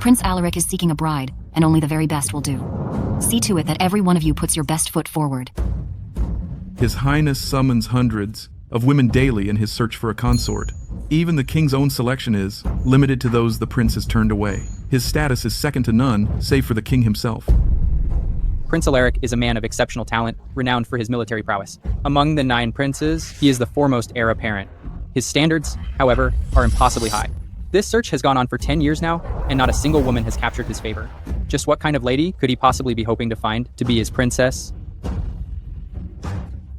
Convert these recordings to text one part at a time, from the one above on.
Prince Alaric is seeking a bride, and only the very best will do. See to it that every one of you puts your best foot forward. His Highness summons hundreds of women daily in his search for a consort. Even the king's own selection is limited to those the prince has turned away. His status is second to none, save for the king himself. Prince Alaric is a man of exceptional talent, renowned for his military prowess. Among the 9 princes, he is the foremost heir apparent. His standards, however, are impossibly high. This search has gone on for 10 years now, and not a single woman has captured his favor. Just what kind of lady could he possibly be hoping to find to be his princess?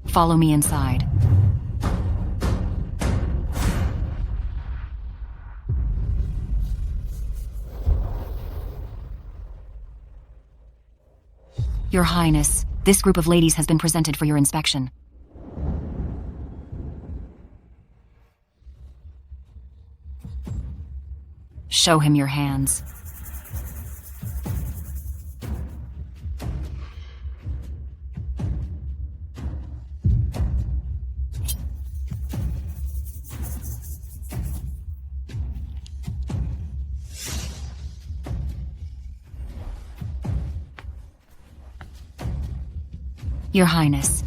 Follow me inside. Your Highness, this group of ladies has been presented for your inspection. Show him your hands. Your Highness.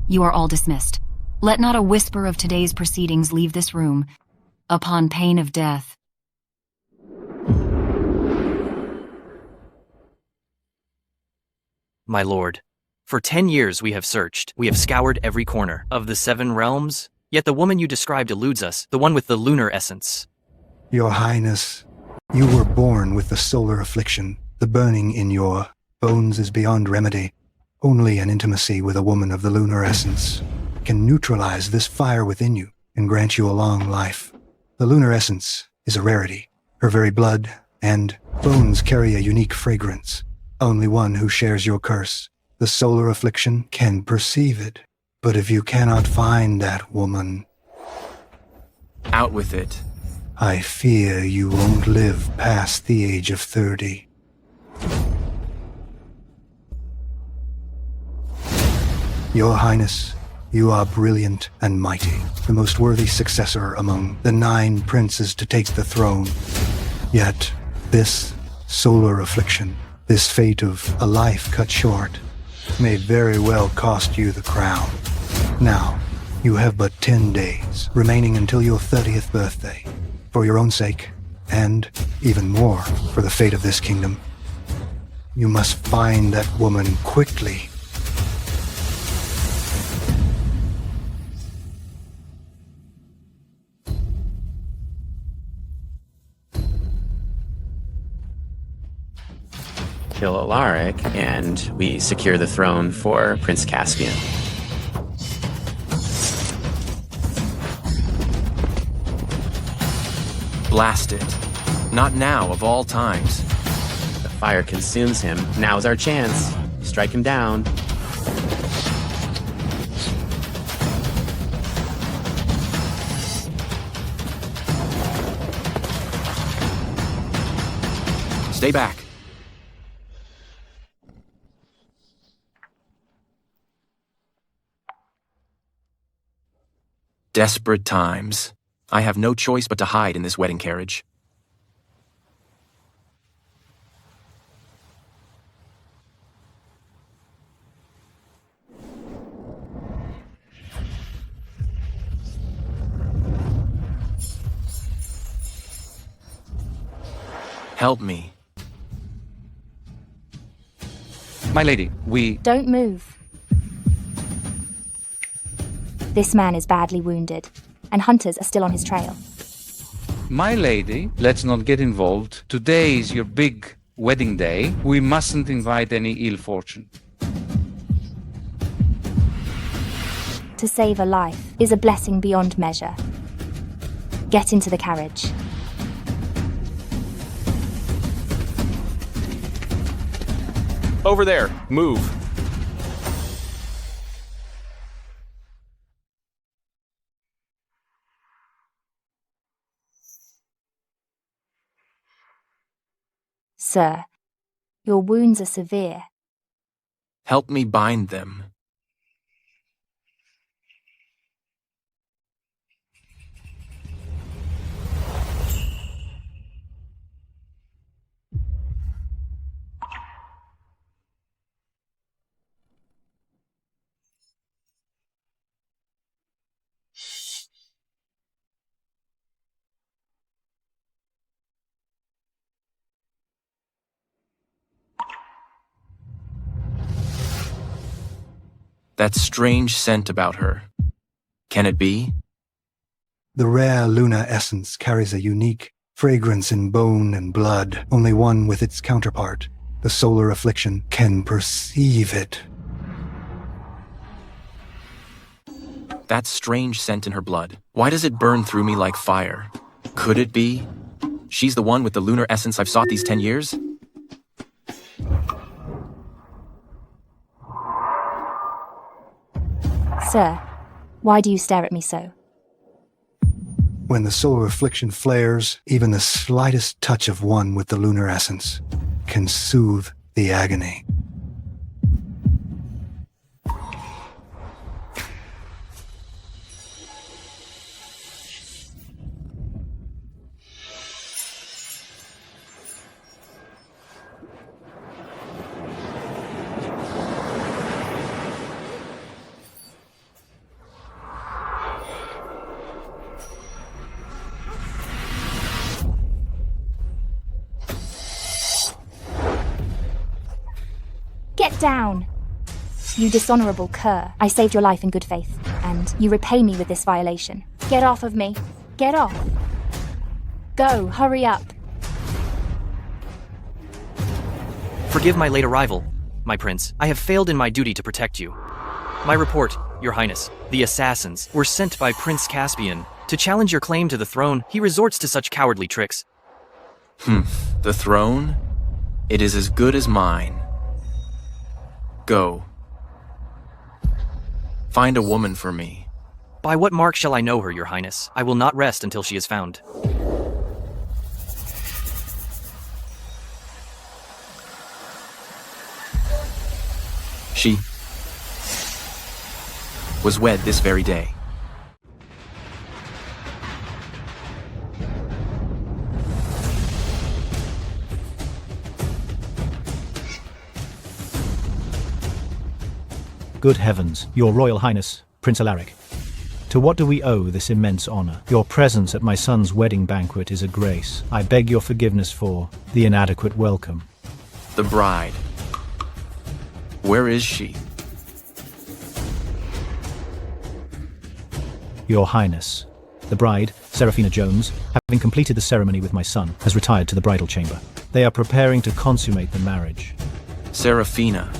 You are all dismissed. Let not a whisper of today's proceedings leave this room, upon pain of death. My lord, for 10 years we have searched. We have scoured every corner of the 7 realms, yet the woman you described eludes us, the one with the lunar essence. Your Highness, you were born with the solar affliction. The burning in your bones is beyond remedy. Only an intimacy with a woman of the lunar essence can neutralize this fire within you and grant you a long life. The lunar essence is a rarity. Her very blood and bones carry a unique fragrance. Only one who shares your curse, the solar affliction, can perceive it. But if you cannot find that woman, Out with it. I fear you won't live past the age of 30. Your Highness, you are brilliant and mighty, the most worthy successor among the 9 princes to take the throne. Yet, this solar affliction, this fate of a life cut short, may very well cost you the crown. Now, you have but 10 days remaining until your 30th birthday. For your own sake, and even more for the fate of this kingdom, you must find that woman quickly. Kill Alaric, and we secure the throne for Prince Caspian. Blast it. Not now, of all times. The fire consumes him. Now's our chance. Strike him down. Stay back. Desperate times. I have no choice but to hide in this wedding carriage. Help me. My lady, we... Don't move. This man is badly wounded, and hunters are still on his trail. My lady, let's not get involved. Today is your big wedding day. We mustn't invite any ill fortune. To save a life is a blessing beyond measure. Get into the carriage. Over there. Move. Sir, your wounds are severe. Help me bind them. That strange scent about her. Can it be? The rare Luna essence carries a unique fragrance in bone and blood, only one with its counterpart. The solar affliction can perceive it. That strange scent in her blood. Why does it burn through me like fire? Could it be? She's the one with the lunar essence I've sought these 10 years? Sir, why do you stare at me so? When the solar affliction flares, even the slightest touch of one with the lunar essence can soothe the agony. Get down! You dishonorable cur. I saved your life in good faith, and you repay me with this violation. Get off of me. Get off. Go, hurry up. Forgive my late arrival, my prince. I have failed in my duty to protect you. My report, your highness. The assassins were sent by Prince Caspian. To challenge your claim to the throne, he resorts to such cowardly tricks. The throne? It is as good as mine. Go. Find a woman for me. By what mark shall I know her, your highness? I will not rest until she is found. She was wed this very day. Good heavens, your royal highness, Prince Alaric. To what do we owe this immense honor? Your presence at my son's wedding banquet is a grace. I beg your forgiveness for the inadequate welcome. The bride. Where is she? Your highness. The bride, Saraphina Jones, having completed the ceremony with my son, has retired to the bridal chamber. They are preparing to consummate the marriage. Saraphina.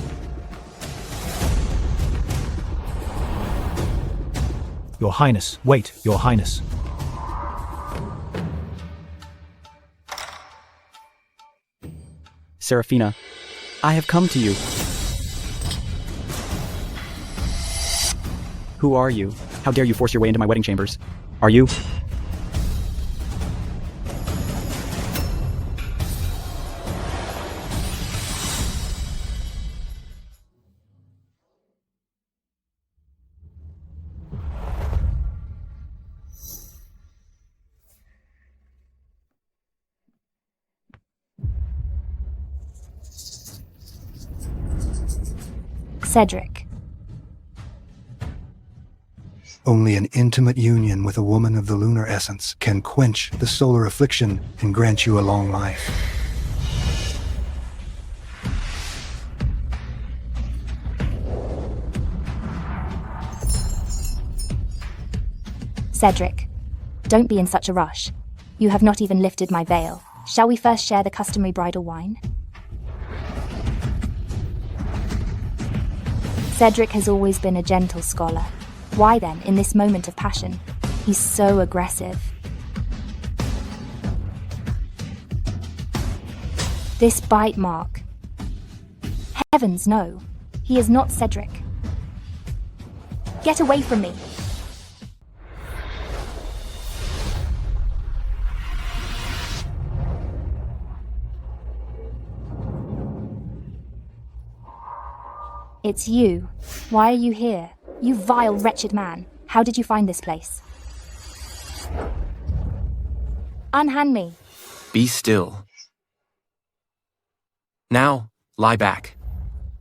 Your highness, wait, your highness. Saraphina, I have come to you. Who are you? How dare you force your way into my wedding chambers? Are you? Cedric. Only an intimate union with a woman of the lunar essence can quench the solar affliction and grant you a long life. Cedric, don't be in such a rush. You have not even lifted my veil. Shall we first share the customary bridal wine? Cedric has always been a gentle scholar. Why then, in this moment of passion? He's so aggressive. This bite mark. Heavens, no. He is not Cedric. Get away from me. It's you. Why are you here? You vile, wretched man. How did you find this place? Unhand me. Be still. Now, lie back.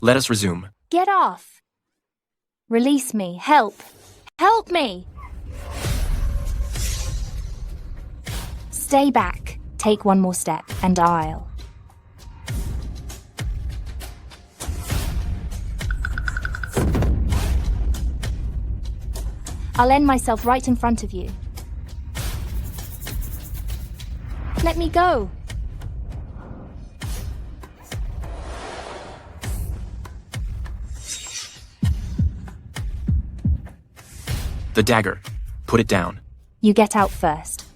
Let us resume. Get off. Release me. Help. Help me. Stay back. Take one more step, and I'll... I'll end myself right in front of you. Let me go. The dagger. Put it down. You get out first.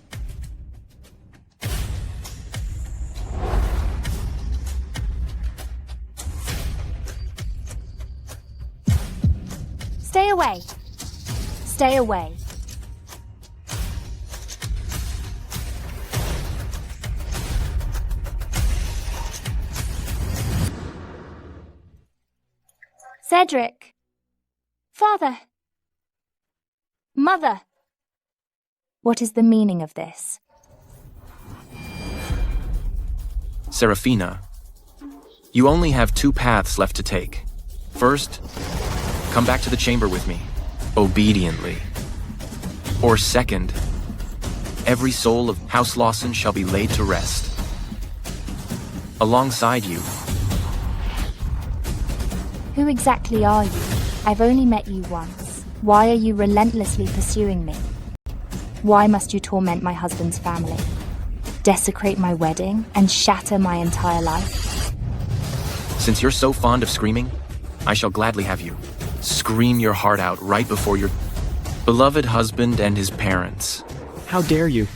Stay away. Stay away. Cedric. Father. Mother. What is the meaning of this? Saraphina, you only have two paths left to take. First, come back to the chamber with me, obediently. Or second, every soul of House Lawson shall be laid to rest. Alongside you. Who exactly are you? I've only met you once. Why are you relentlessly pursuing me? Why must you torment my husband's family? Desecrate my wedding and shatter my entire life? Since you're so fond of screaming, I shall gladly have you scream your heart out right before your beloved husband and his parents. How dare you?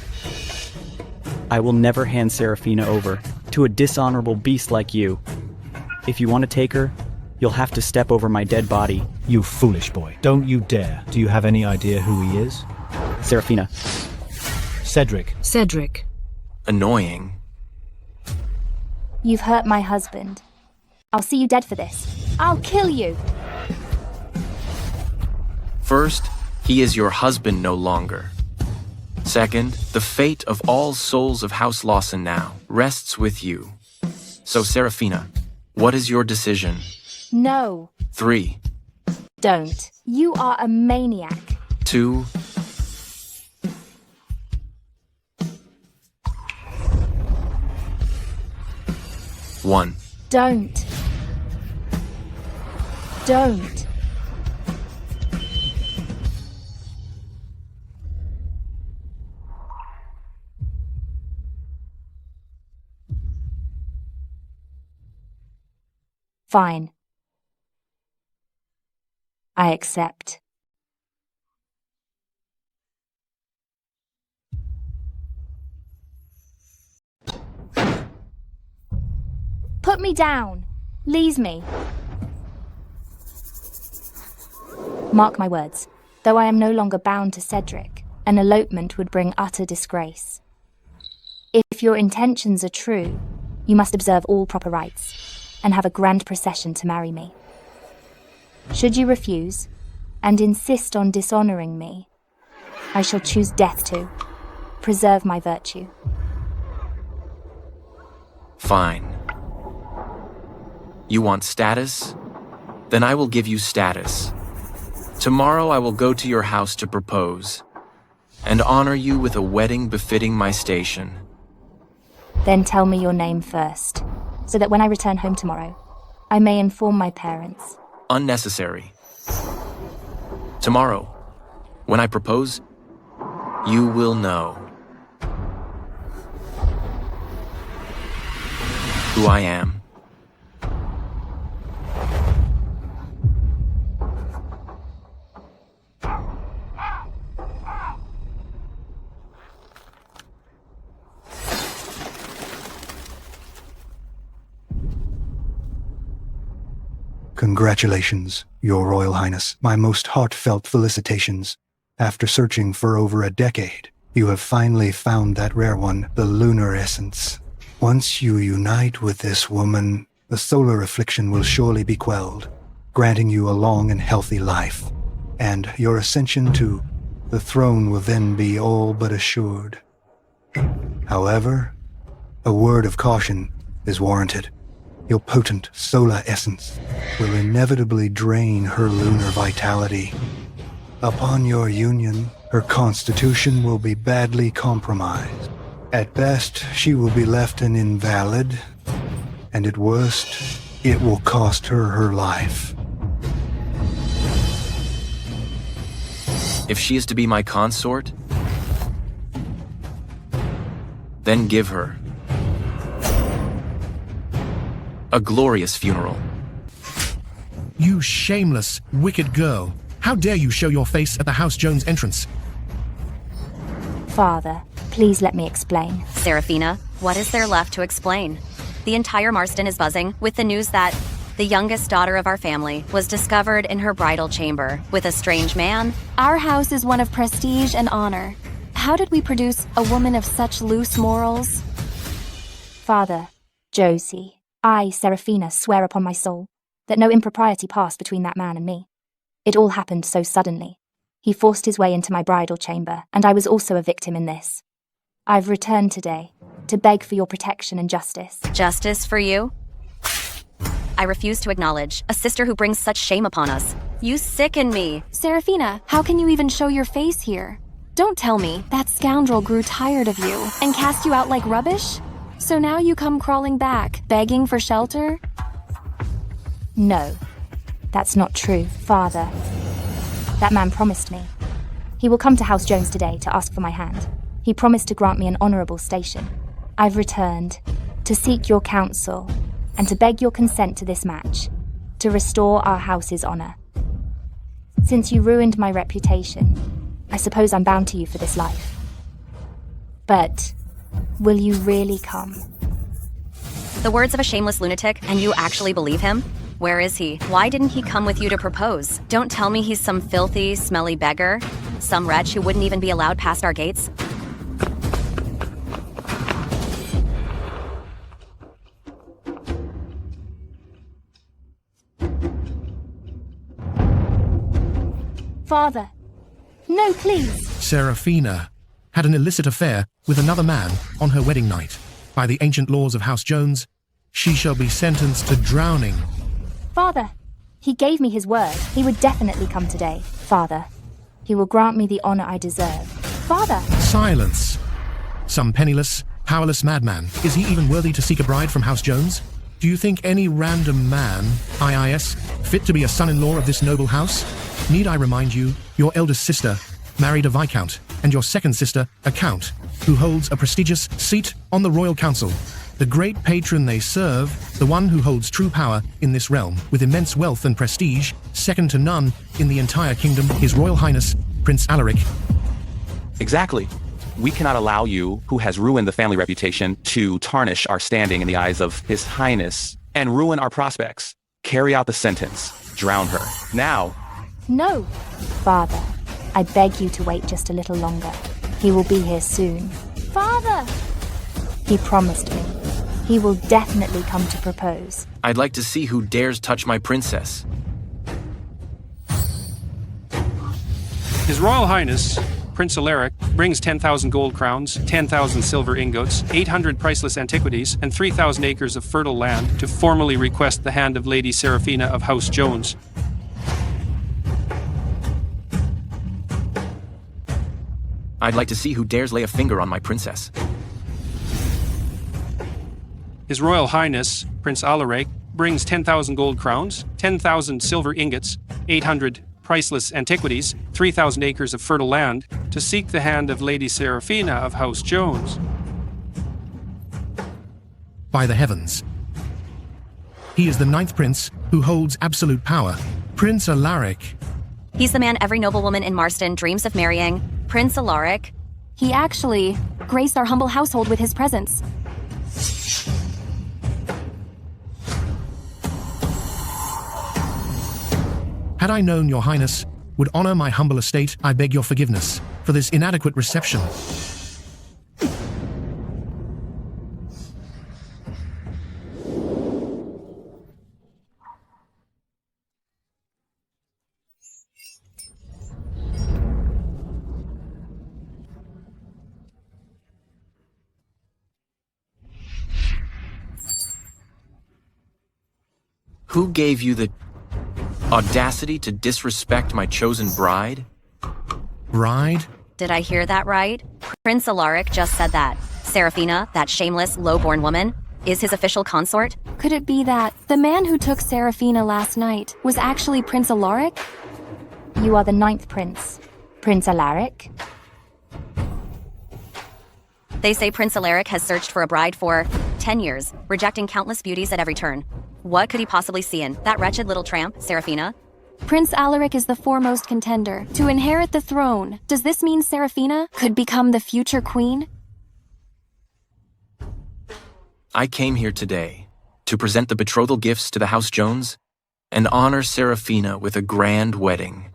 I will never hand Saraphina over to a dishonorable beast like you. If you want to take her, you'll have to step over my dead body. You foolish boy. Don't you dare. Do you have any idea who he is? Saraphina. Cedric. Cedric. Annoying. You've hurt my husband. I'll see you dead for this. I'll kill you. First, he is your husband no longer. Second, the fate of all souls of House Lawson now rests with you. So, Saraphina, what is your decision? No. 3, Don't. You are a maniac. 2, 1. Don't. Don't. Fine. I accept. Put me down. Leave me. Mark my words. Though I am no longer bound to Cedric, an elopement would bring utter disgrace. If your intentions are true, you must observe all proper rites and have a grand procession to marry me. Should you refuse and insist on dishonoring me, I shall choose death to preserve my virtue. Fine. You want status? Then I will give you status. Tomorrow I will go to your house to propose and honor you with a wedding befitting my station. Then tell me your name first, so that when I return home tomorrow, I may inform my parents. Unnecessary. Tomorrow, when I propose, you will know who I am. Congratulations, Your Royal Highness. My most heartfelt felicitations. After searching for over a decade, you have finally found that rare one, the lunar essence. Once you unite with this woman, the solar affliction will surely be quelled. granting you a long and healthy life, and your ascension to the throne will then be all but assured. However, a word of caution is warranted. Your potent solar essence will inevitably drain her lunar vitality. Upon your union, her constitution will be badly compromised. At best, she will be left an invalid, and at worst, it will cost her her life. If she is to be my consort, then give her a glorious funeral. You shameless, wicked girl. How dare you show your face at the House Jones entrance? Father, please let me explain. Saraphina, what is there left to explain? The entire Marston is buzzing with the news that the youngest daughter of our family was discovered in her bridal chamber with a strange man. Our house is one of prestige and honor. How did we produce a woman of such loose morals? Father, Josie, I, Saraphina, swear upon my soul that no impropriety passed between that man and me. It all happened so suddenly. He forced his way into my bridal chamber, and I was also a victim in this. I've returned today to beg for your protection and justice. Justice for you? I refuse to acknowledge a sister who brings such shame upon us. You sicken me. Saraphina, how can you even show your face here? Don't tell me that scoundrel grew tired of you and cast you out like rubbish? So now you come crawling back, begging for shelter? No, that's not true, Father. That man promised me. He will come to House Jones today to ask for my hand. He promised to grant me an honorable station. I've returned to seek your counsel and to beg your consent to this match, to restore our house's honor. Since you ruined my reputation, I suppose I'm bound to you for this life. But will you really come? The words of a shameless lunatic, and you actually believe him? Where is he? Why didn't he come with you to propose? Don't tell me he's some filthy, smelly beggar. Some wretch who wouldn't even be allowed past our gates. Father, no, please. Saraphina had an illicit affair with another man on her wedding night. By the ancient laws of House Jones, she shall be sentenced to drowning. Father, he gave me his word. He would definitely come today. Father, he will grant me the honor I deserve. Father! Silence. Some penniless, powerless madman. Is he even worthy to seek a bride from House Jones? Do you think any random man, IIS, fit to be a son-in-law of this noble house? Need I remind you, your eldest sister married a viscount, and your second sister, a count, who holds a prestigious seat on the royal council. The great patron they serve, the one who holds true power in this realm, with immense wealth and prestige, second to none in the entire kingdom, His Royal Highness, Prince Alaric. Exactly. We cannot allow you, who has ruined the family reputation, to tarnish our standing in the eyes of His Highness and ruin our prospects. Carry out the sentence. Drown her. Now. No. Father, I beg you to wait just a little longer. He will be here soon. Father! He promised me. He will definitely come to propose. I'd like to see who dares touch my princess. His Royal Highness, Prince Alaric, brings 10,000 gold crowns, 10,000 silver ingots, 800 priceless antiquities, and 3,000 acres of fertile land to formally request the hand of Lady Saraphina of House Jones. I'd like to see who dares lay a finger on my princess. His Royal Highness, Prince Alaric, brings 10,000 gold crowns, 10,000 silver ingots, 800 priceless antiquities, 3,000 acres of fertile land to seek the hand of Lady Saraphina of House Jones. By the heavens. He is the 9th prince who holds absolute power. Prince Alaric. He's the man every noblewoman in Marston dreams of marrying. Prince Alaric. He actually graced our humble household with his presence. Had I known your highness would honor my humble estate, I beg your forgiveness for this inadequate reception. Who gave you the audacity to disrespect my chosen bride? Bride? Did I hear that right? Prince Alaric just said that. Saraphina, that shameless, low-born woman, is his official consort? Could it be that the man who took Saraphina last night was actually Prince Alaric? You are the 9th prince, Prince Alaric. They say Prince Alaric has searched for a bride for 10 years, rejecting countless beauties at every turn. What could he possibly see in that wretched little tramp, Saraphina? Prince Alaric is the foremost contender to inherit the throne. Does this mean Saraphina could become the future queen? I came here today to present the betrothal gifts to the House Jones and honor Saraphina with a grand wedding.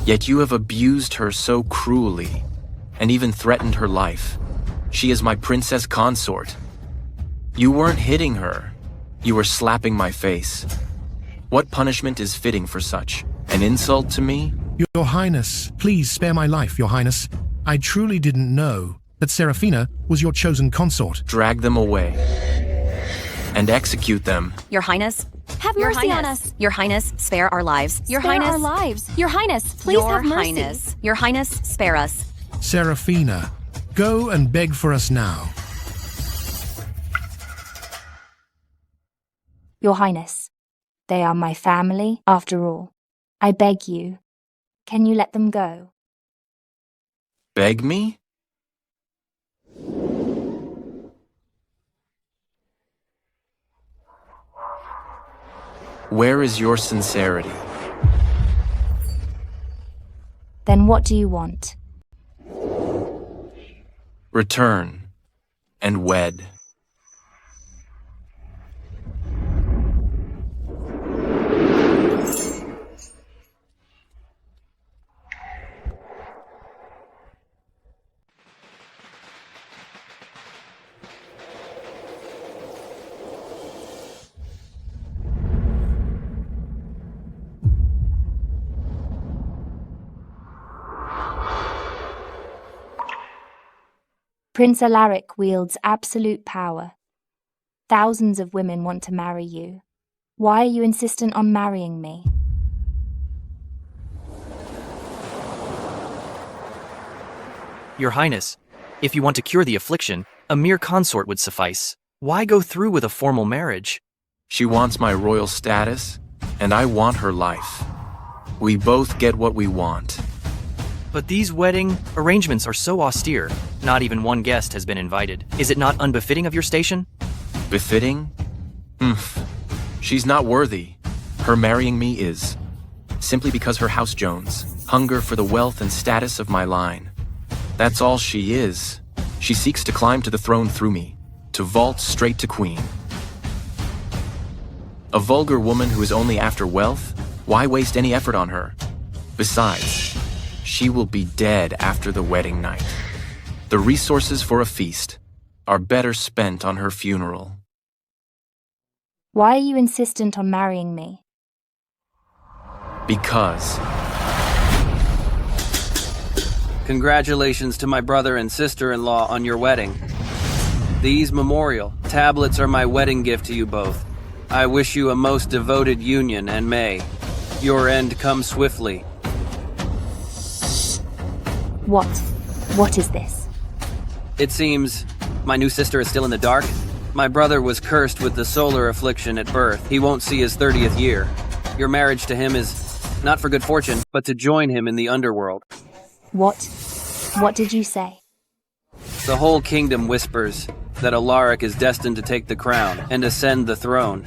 Yet you have abused her so cruelly and even threatened her life. She is my princess consort. You weren't hitting her. You were slapping my face. What punishment is fitting for such? An insult to me? Your Highness, please spare my life, Your Highness. I truly didn't know that Saraphina was your chosen consort. Drag them away and execute them. Your Highness? Have mercy on us. Your Highness, spare our lives. Your Spare Highness. our lives. Your Highness, please have mercy. Highness. Your Highness, spare us. Saraphina, go and beg for us now. Your Highness, they are my family, after all. I beg you, can you let them go? Beg me? Where is your sincerity? Then what do you want? Return and wed. Prince Alaric wields absolute power. Thousands of women want to marry you. Why are you insistent on marrying me? Your Highness, if you want to cure the affliction, a mere consort would suffice. Why go through with a formal marriage? She wants my royal status, and I want her life. We both get what we want. But these wedding arrangements are so austere. Not even one guest has been invited. Is it not unbefitting of your station? Befitting? She's not worthy. Her marrying me is. Simply because her House Jones hunger for the wealth and status of my line. That's all she is. She seeks to climb to the throne through me, to vault straight to queen. A vulgar woman who is only after wealth? Why waste any effort on her? Besides, she will be dead after the wedding night. The resources for a feast are better spent on her funeral. Why are you insistent on marrying me? Because. Congratulations to my brother and sister-in-law on your wedding. These memorial tablets are my wedding gift to you both. I wish you a most devoted union, and may your end come swiftly. What? What is this? It seems my new sister is still in the dark. My brother was cursed with the solar affliction at birth. He won't see his 30th year. Your marriage to him is not for good fortune, but to join him in the underworld. What? What did you say? The whole kingdom whispers that Alaric is destined to take the crown and ascend the throne.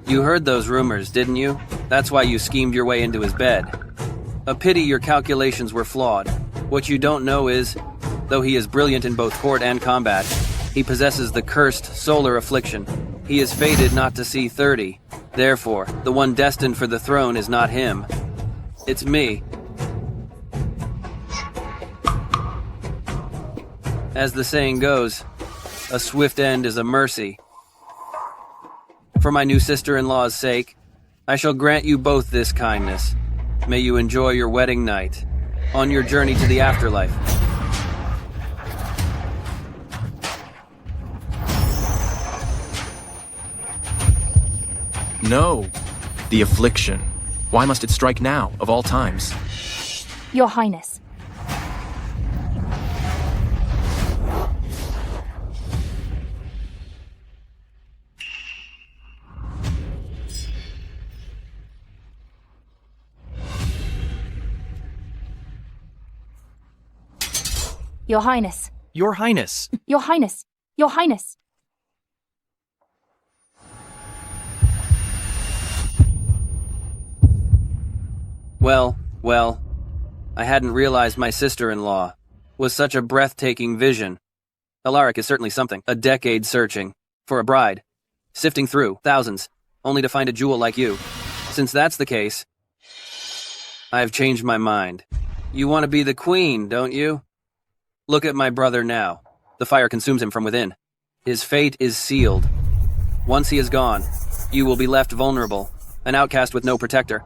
You heard those rumors, didn't you? That's why you schemed your way into his bed. A pity your calculations were flawed. What you don't know is, though he is brilliant in both court and combat, he possesses the cursed solar affliction. He is fated not to see 30. Therefore, the one destined for the throne is not him. It's me. As the saying goes, a swift end is a mercy. For my new sister-in-law's sake, I shall grant you both this kindness. May you enjoy your wedding night, on your journey to the afterlife. No. The affliction. Why must it strike now, of all times? Your Highness. Your Highness. Your Highness. Your Highness. Your Highness. Well, I hadn't realized my sister-in-law was such a breathtaking vision. Alaric is certainly something. A decade searching for a bride, sifting through thousands, only to find a jewel like you. Since that's the case, I've changed my mind. You want to be the queen, don't you? Look at my brother now. The fire consumes him from within. His fate is sealed. Once he is gone, you will be left vulnerable, an outcast with no protector.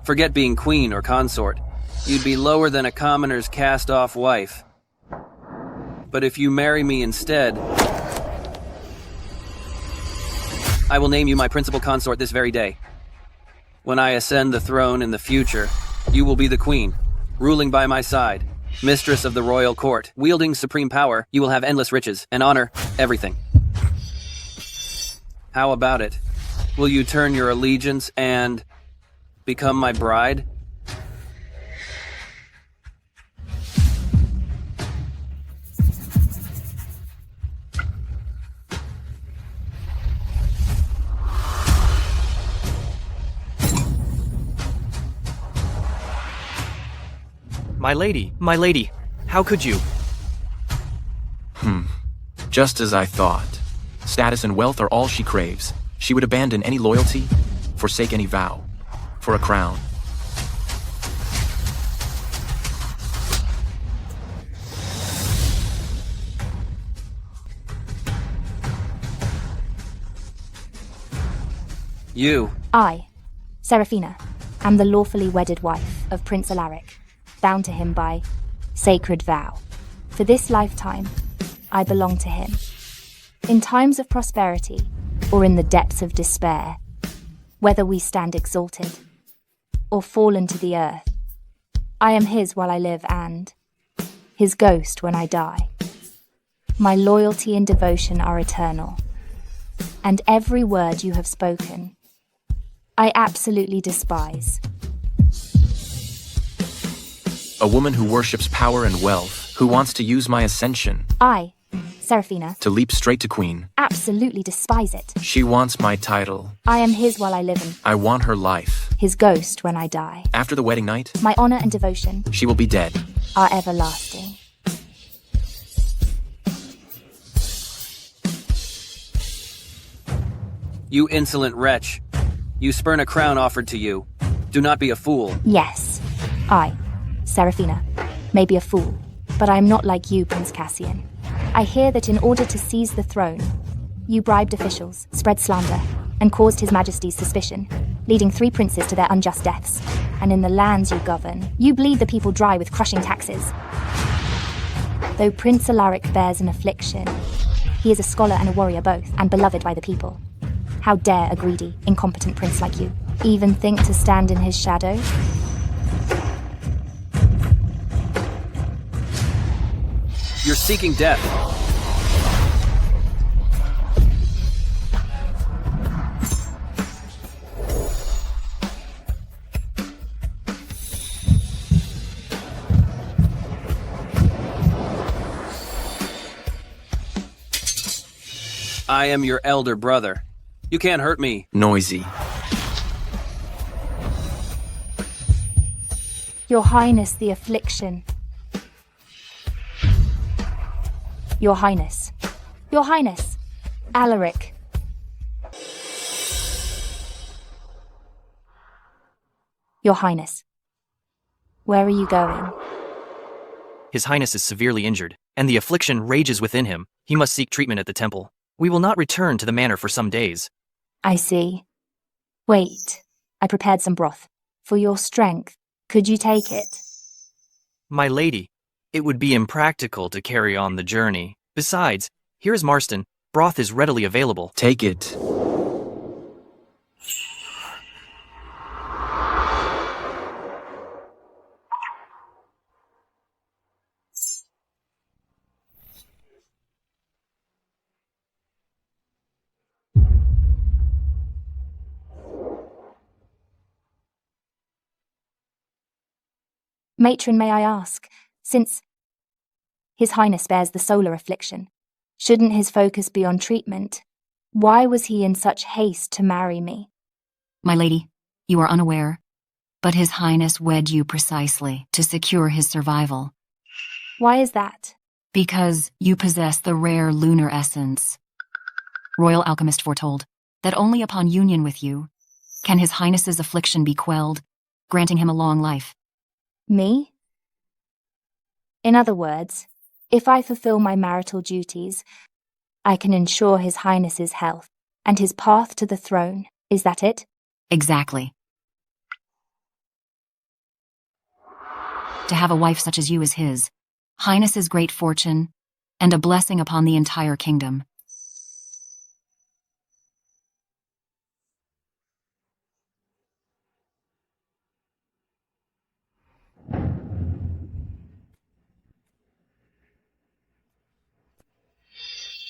Forget being queen or consort. You'd be lower than a commoner's cast-off wife. But if you marry me instead, I will name you my principal consort this very day. When I ascend the throne in the future, you will be the queen, ruling by my side, mistress of the royal court. Wielding supreme power, you will have endless riches and honor, everything. How about it? Will you turn your allegiance and become my bride? My lady, how could you? Just as I thought. Status and wealth are all she craves. She would abandon any loyalty, forsake any vow, for a crown. I, Saraphina, am the lawfully wedded wife of Prince Alaric, bound to him by sacred vow. For this lifetime, I belong to him. In times of prosperity, or in the depths of despair, whether we stand exalted, or fallen to the earth, I am his while I live and his ghost when I die. My loyalty and devotion are eternal, and every word you have spoken, I absolutely despise. A woman who worships power and wealth, who wants to use my ascension. I, Saraphina, to leap straight to queen. Absolutely despise it. She wants my title. I am his while I live and I want her life. his ghost when I die. After the wedding night, My honor and devotion she will be dead. are everlasting. You insolent wretch. You spurn a crown offered to you. Do not be a fool. Yes, I, Saraphina, may be a fool, but I am not like you, Prince Caspian. I hear that in order to seize the throne, you bribed officials, spread slander, and caused His Majesty's suspicion, leading 3 princes to their unjust deaths. And in the lands you govern, you bleed the people dry with crushing taxes. Though Prince Alaric bears an affliction, he is a scholar and a warrior both, and beloved by the people. How dare a greedy, incompetent prince like you even think to stand in his shadow? You're seeking death. I am your elder brother. You can't hurt me. Noisy. Your Highness, the affliction. Your Highness. Your Highness. Alaric. Your Highness. Where are you going? His Highness is severely injured, and the affliction rages within him. He must seek treatment at the temple. We will not return to the manor for some days. I see. Wait, I prepared some broth. For your strength, could you take it? My lady, it would be impractical to carry on the journey. Besides, here is Marston. Broth is readily available. Take it. Matron, may I ask, since His Highness bears the solar affliction, shouldn't his focus be on treatment? Why was he in such haste to marry me? My lady, you are unaware, but His Highness wed you precisely to secure his survival. Why is that? Because you possess the rare lunar essence. Royal alchemist foretold that only upon union with you can His Highness's affliction be quelled, granting him a long life. Me? In other words, if I fulfill my marital duties, I can ensure His Highness's health and his path to the throne. Is that it? Exactly. To have a wife such as you is His Highness's great fortune and a blessing upon the entire kingdom.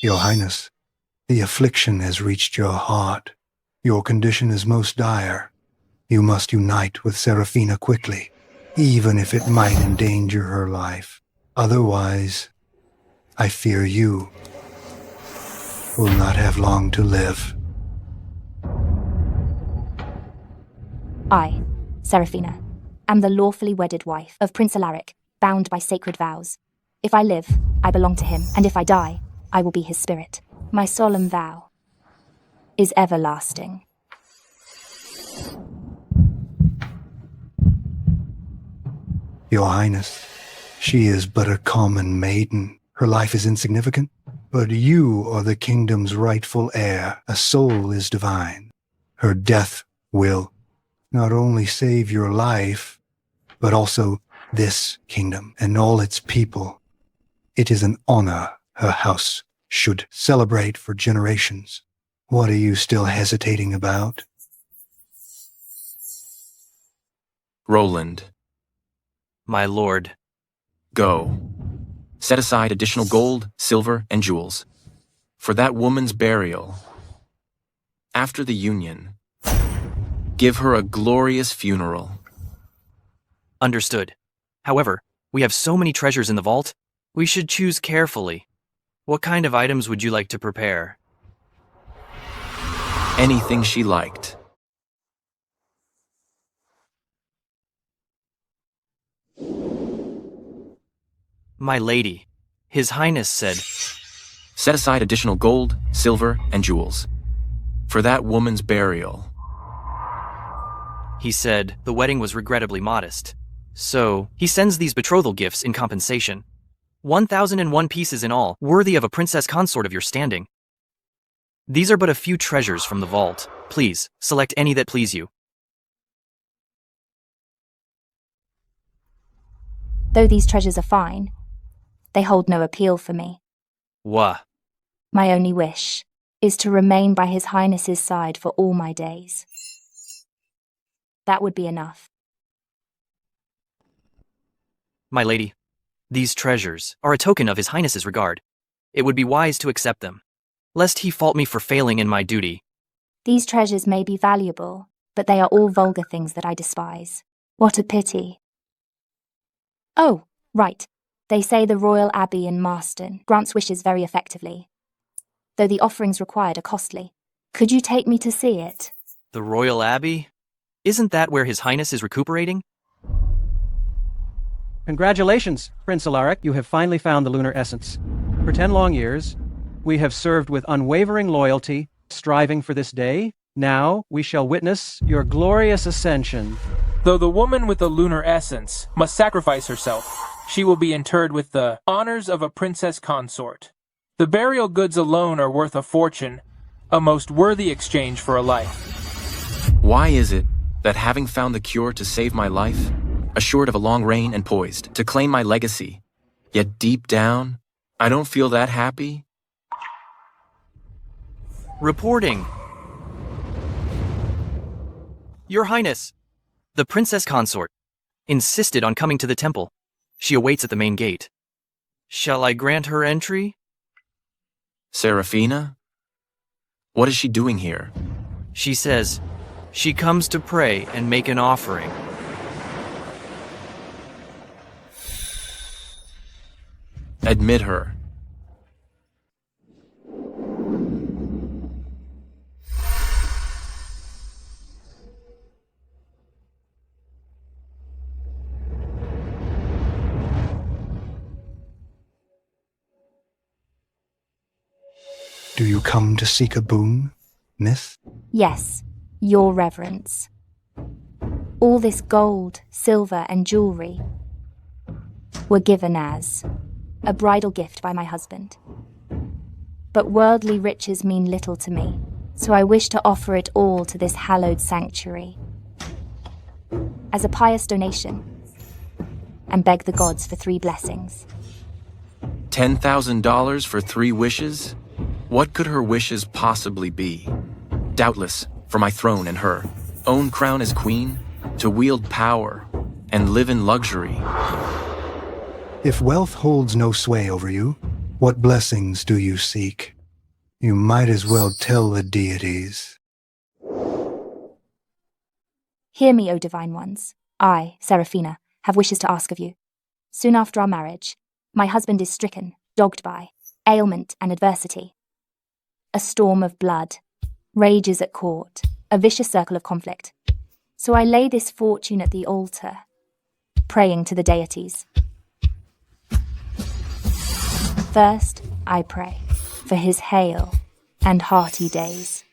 Your Highness, the affliction has reached your heart. Your condition is most dire. You must unite with Saraphina quickly, even if it might endanger her life. Otherwise, I fear you will not have long to live. I, Saraphina, am the lawfully wedded wife of Prince Alaric, bound by sacred vows. If I live, I belong to him, and if I die, I will be his spirit. My solemn vow is everlasting. Your Highness, she is but a common maiden. Her life is insignificant, but you are the kingdom's rightful heir. A soul is divine. Her death will not only save your life, but also this kingdom and all its people. It is an honor her house should celebrate for generations. What are you still hesitating about? Roland. My lord. Go. Set aside additional gold, silver, and jewels for that woman's burial. After the union, give her a glorious funeral. Understood. However, we have so many treasures in the vault, we should choose carefully. What kind of items would you like to prepare? Anything she liked. My lady, His Highness said, set aside additional gold, silver, and jewels for that woman's burial. He said the wedding was regrettably modest, so he sends these betrothal gifts in compensation. 1,001 pieces in all, worthy of a princess consort of your standing. These are but a few treasures from the vault. Please, select any that please you. Though these treasures are fine, they hold no appeal for me. What? My only wish is to remain by His Highness's side for all my days. That would be enough. My lady, these treasures are a token of His Highness's regard. It would be wise to accept them, lest he fault me for failing in my duty. These treasures may be valuable, but they are all vulgar things that I despise. What a pity. Oh, right. They say the Royal Abbey in Marston grants wishes very effectively, though the offerings required are costly. Could you take me to see it? The Royal Abbey? Isn't that where His Highness is recuperating? Congratulations, Prince Alaric. You have finally found the lunar essence. For 10 long years, we have served with unwavering loyalty, striving for this day. Now we shall witness your glorious ascension. Though the woman with the lunar essence must sacrifice herself, she will be interred with the honors of a princess consort. The burial goods alone are worth a fortune, a most worthy exchange for a life. Why is it that having found the cure to save my life, assured of a long reign and poised to claim my legacy, yet deep down, I don't feel that happy? Reporting. Your Highness, the princess consort insisted on coming to the temple. She awaits at the main gate. Shall I grant her entry? Saraphina? What is she doing here? She says she comes to pray and make an offering. Admit her. Do you come to seek a boon, Myth? Yes, your reverence. All this gold, silver, and jewelry were given as a bridal gift by my husband. But worldly riches mean little to me, so I wish to offer it all to this hallowed sanctuary as a pious donation and beg the gods for 3 blessings. $10,000 for 3 wishes? What could her wishes possibly be? Doubtless, for my throne and her own crown as queen, to wield power and live in luxury. If wealth holds no sway over you, what blessings do you seek? You might as well tell the deities. Hear me, O divine ones. I, Saraphina, have wishes to ask of you. Soon after our marriage, my husband is stricken, dogged by ailment and adversity. A storm of blood rages at court, a vicious circle of conflict. So I lay this fortune at the altar, praying to the deities. First, I pray for his hale and hearty days.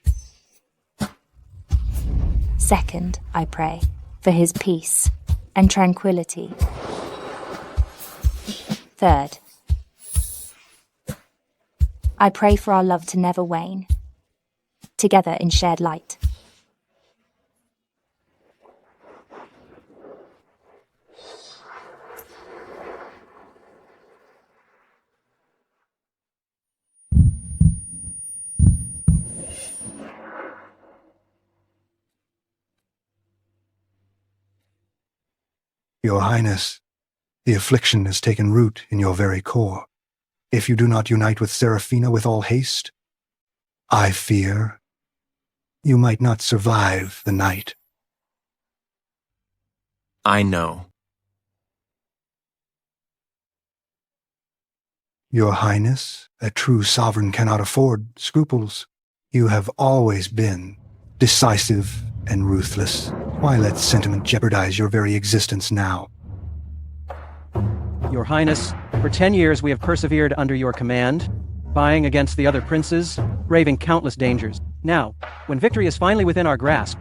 Second, I pray for his peace and tranquility. Third, I pray for our love to never wane, together in shared light. Your Highness, the affliction has taken root in your very core. If you do not unite with Saraphina with all haste, I fear you might not survive the night. I know. Your Highness, a true sovereign cannot afford scruples. You have always been decisive and ruthless. Why let sentiment jeopardize your very existence now? Your Highness, for 10 years we have persevered under your command, vying against the other princes, braving countless dangers. Now, when victory is finally within our grasp,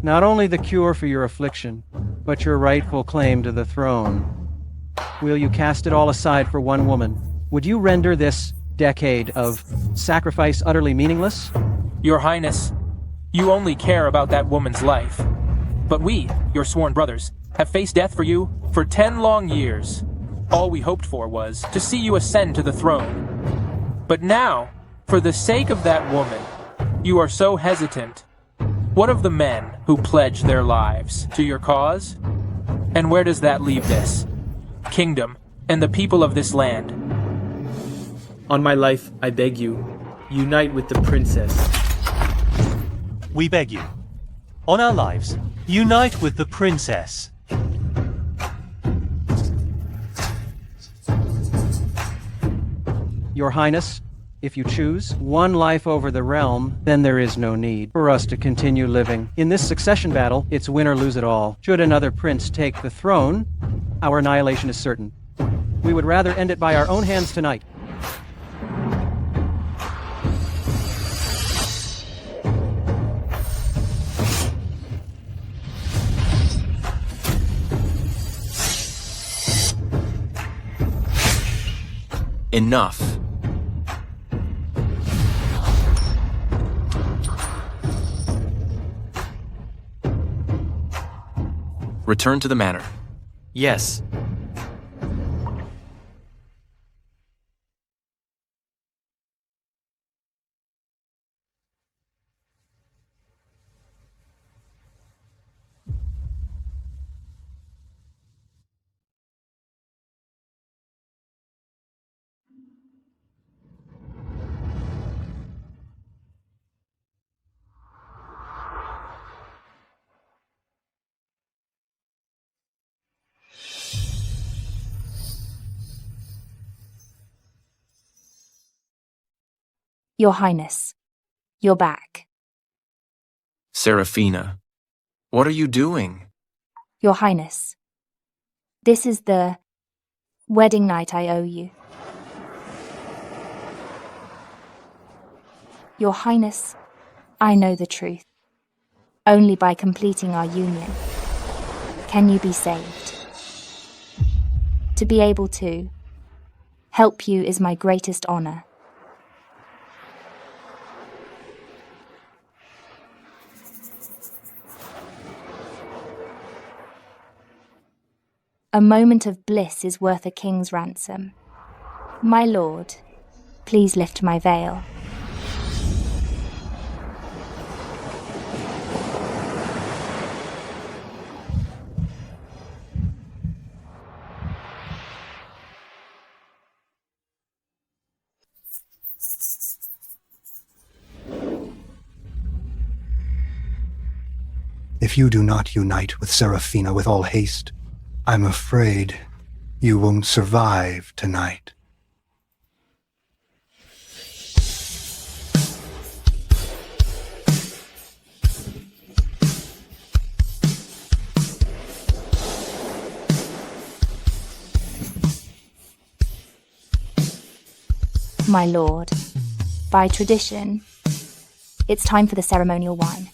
not only the cure for your affliction, but your rightful claim to the throne, will you cast it all aside for one woman? Would you render this decade of sacrifice utterly meaningless? Your Highness, you only care about that woman's life. But we, your sworn brothers, have faced death for you for 10 long years. All we hoped for was to see you ascend to the throne. But now, for the sake of that woman, you are so hesitant. What of the men who pledged their lives to your cause? And where does that leave this kingdom and the people of this land? On my life, I beg you, unite with the princess. We beg you, on our lives, unite with the princess. Your Highness, if you choose one life over the realm, then there is no need for us to continue living. In this succession battle, it's win or lose it all. Should another prince take the throne, our annihilation is certain. We would rather end it by our own hands tonight. Enough. Return to the manor. Yes. Your Highness, you're back. Saraphina, what are you doing? Your Highness, this is the wedding night I owe you. Your Highness, I know the truth. Only by completing our union can you be saved. To be able to help you is my greatest honor. A moment of bliss is worth a king's ransom. My lord, please lift my veil. If you do not unite with Saraphina with all haste, I'm afraid you won't survive tonight. My lord, by tradition, it's time for the ceremonial wine.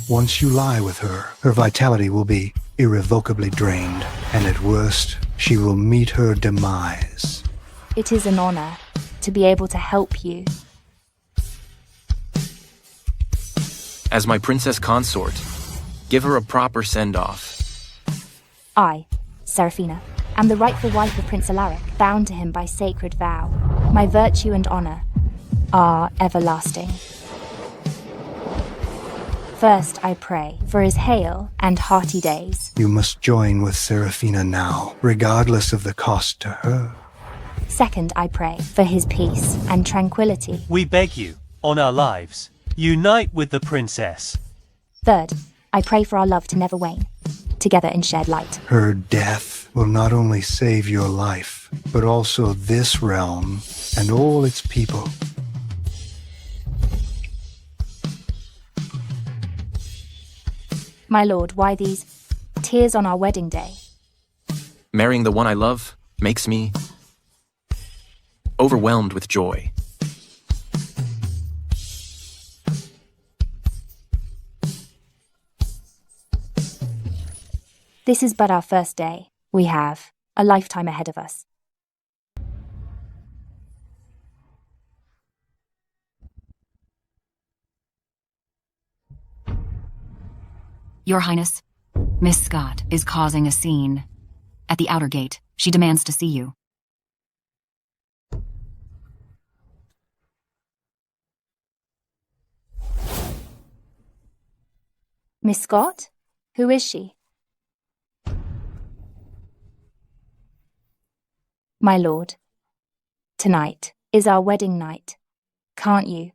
Once you lie with her, her vitality will be irrevocably drained, and at worst, she will meet her demise. It is an honor to be able to help you. As my princess consort, give her a proper send-off. I, Saraphina, am the rightful wife of Prince Alaric, bound to him by sacred vow. My virtue and honor are everlasting. First, I pray for his hale and hearty days. You must join with Saraphina now, regardless of the cost to her. Second, I pray for his peace and tranquility. We beg you, on our lives, unite with the princess. Third, I pray for our love to never wane, together in shared light. Her death will not only save your life, but also this realm and all its people. My lord, why these tears on our wedding day? Marrying the one I love makes me overwhelmed with joy. This is but our first day. We have a lifetime ahead of us. Your Highness, Miss Scott is causing a scene. At the outer gate, she demands to see you. Miss Scott? Who is she? My lord, tonight is our wedding night. Can't you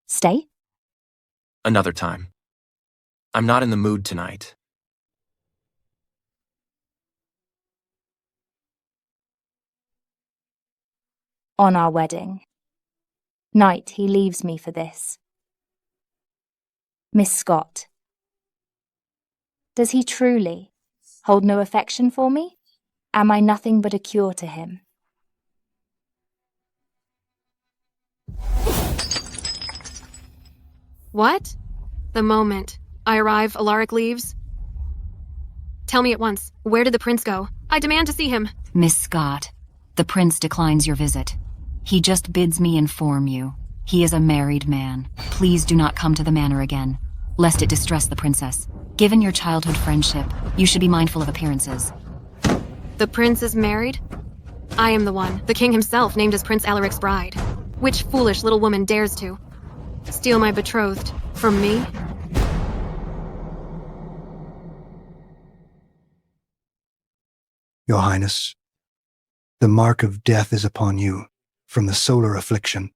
stay? Another time. I'm not in the mood tonight. On our wedding night, he leaves me for this. Miss Scott, does he truly hold no affection for me? Am I nothing but a cure to him? What? The moment I arrive, Alaric leaves? Tell me at once, where did the prince go? I demand to see him. Miss Scott, the prince declines your visit. He just bids me inform you. He is a married man. Please do not come to the manor again, lest it distress the princess. Given your childhood friendship, you should be mindful of appearances. The prince is married? I am the one, the king himself, named as Prince Alaric's bride. Which foolish little woman dares to steal my betrothed from me? Your Highness, the mark of death is upon you from the solar affliction.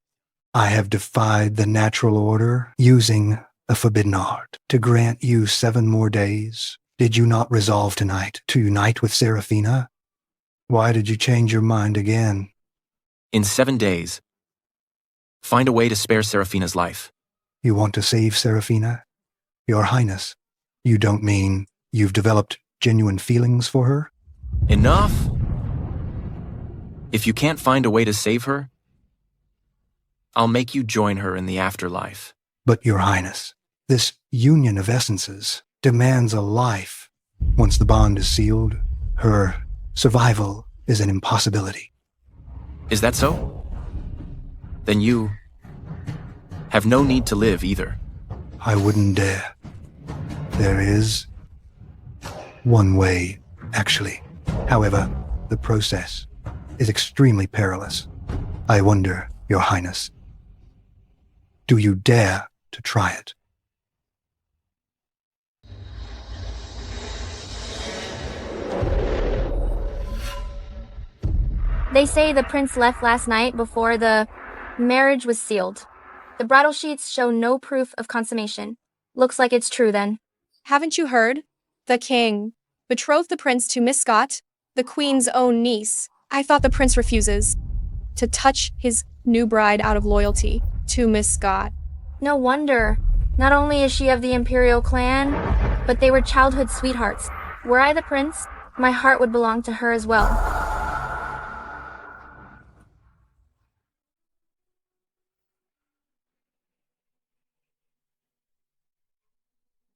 I have defied the natural order using a forbidden art, to grant you 7 more days? Did you not resolve tonight to unite with Saraphina? Why did you change your mind again? In 7 days, find a way to spare Saraphina's life. You want to save Saraphina? Your Highness, you don't mean you've developed genuine feelings for her? Enough! If you can't find a way to save her, I'll make you join her in the afterlife. But, Your Highness, this union of essences demands a life. Once the bond is sealed, her survival is an impossibility. Is that so? Then you have no need to live either. I wouldn't dare. There is one way, actually. However, the process is extremely perilous. I wonder, Your Highness, do you dare to try it? They say the prince left last night before the marriage was sealed. The bridal sheets show no proof of consummation. Looks like it's true then. Haven't you heard? The king betrothed the prince to Miss Scott, the queen's own niece. I thought the prince refuses to touch his new bride out of loyalty to Miss Scott. No wonder. Not only is she of the imperial clan, but they were childhood sweethearts. Were I the prince, my heart would belong to her as well.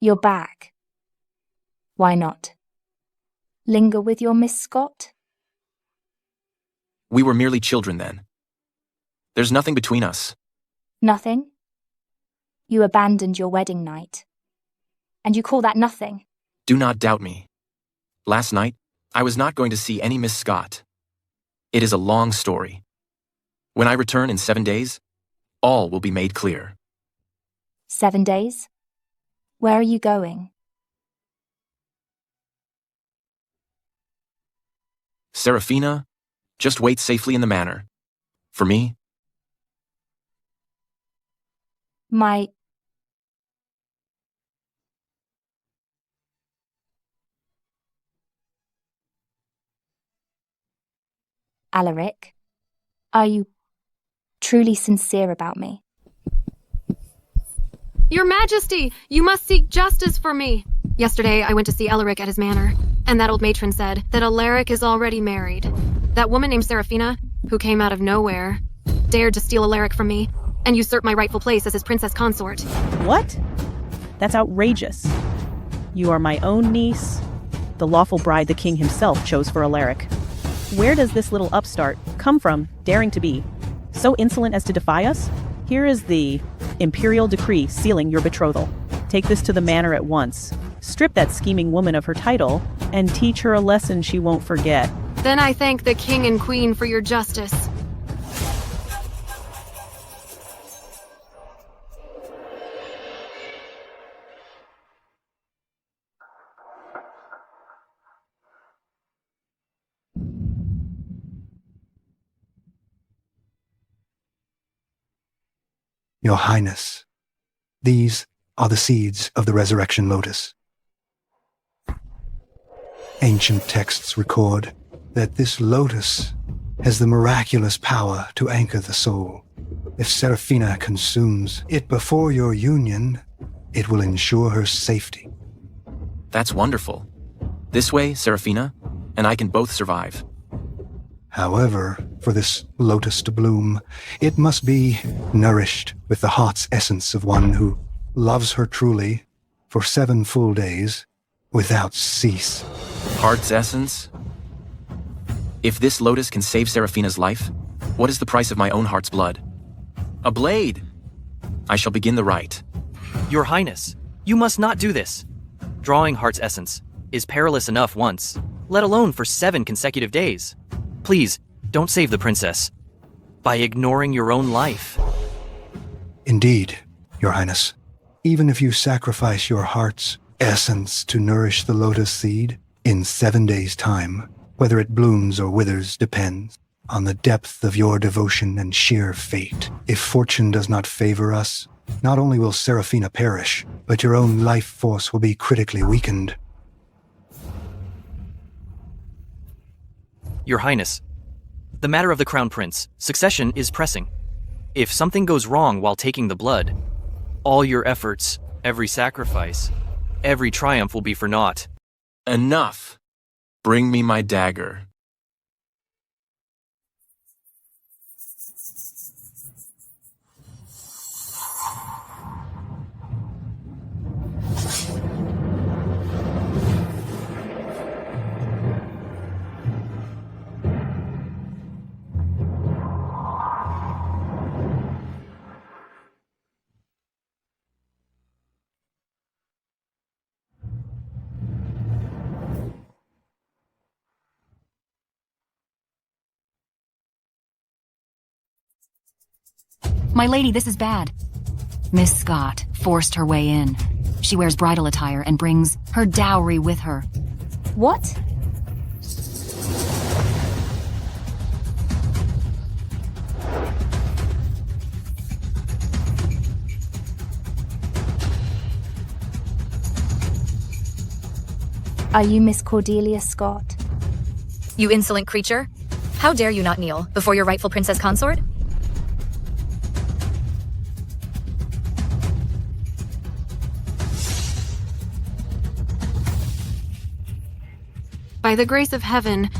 You're back. Why not? Linger with your Miss Scott? We were merely children then. There's nothing between us. Nothing? You abandoned your wedding night. And you call that nothing? Do not doubt me. Last night, I was not going to see any Miss Scott. It is a long story. When I return in 7 days, all will be made clear. 7 days? Where are you going? Saraphina, just wait safely in the manor. For me, My... Alaric, are you truly sincere about me? Your Majesty, you must seek justice for me. Yesterday, I went to see Alaric at his manor, and that old matron said that Alaric is already married. That woman named Saraphina, who came out of nowhere, dared to steal Alaric from me and usurp my rightful place as his princess consort. What? That's outrageous. You are my own niece, the lawful bride the king himself chose for Alaric. Where does this little upstart come from, daring to be so insolent as to defy us? Here is the imperial decree sealing your betrothal. Take this to the manor at once. Strip that scheming woman of her title and teach her a lesson she won't forget. Then I thank the king and queen for your justice. Your Highness, these are the seeds of the resurrection lotus. Ancient texts record that this lotus has the miraculous power to anchor the soul. If Saraphina consumes it before your union, it will ensure her safety. that's wonderful. This way, Saraphina, and I can both survive. However, for this lotus to bloom, it must be nourished with the heart's essence of one who loves her truly for 7 full days without cease. Heart's essence? If this lotus can save Saraphina's life, what is the price of my own heart's blood? A blade! I shall begin the rite. Your Highness, you must not do this. Drawing heart's essence is perilous enough once, let alone for 7 consecutive days. Please, don't save the princess by ignoring your own life. Indeed, Your Highness. Even if you sacrifice your heart's essence to nourish the lotus seed, in 7 days' time, whether it blooms or withers depends on the depth of your devotion and sheer fate. If fortune does not favor us, Not only will Saraphina perish, but your own life force will be critically weakened. Your Highness, the matter of the Crown Prince, succession is pressing. If something goes wrong while taking the blood, all your efforts, every sacrifice, every triumph will be for naught. Enough. Bring me my dagger. My lady, this is bad. Miss Scott forced her way in. She wears bridal attire and brings her dowry with her. What? Are you Miss Cordelia Scott? You insolent creature! How dare you not kneel before your rightful princess consort? By the grace of heaven,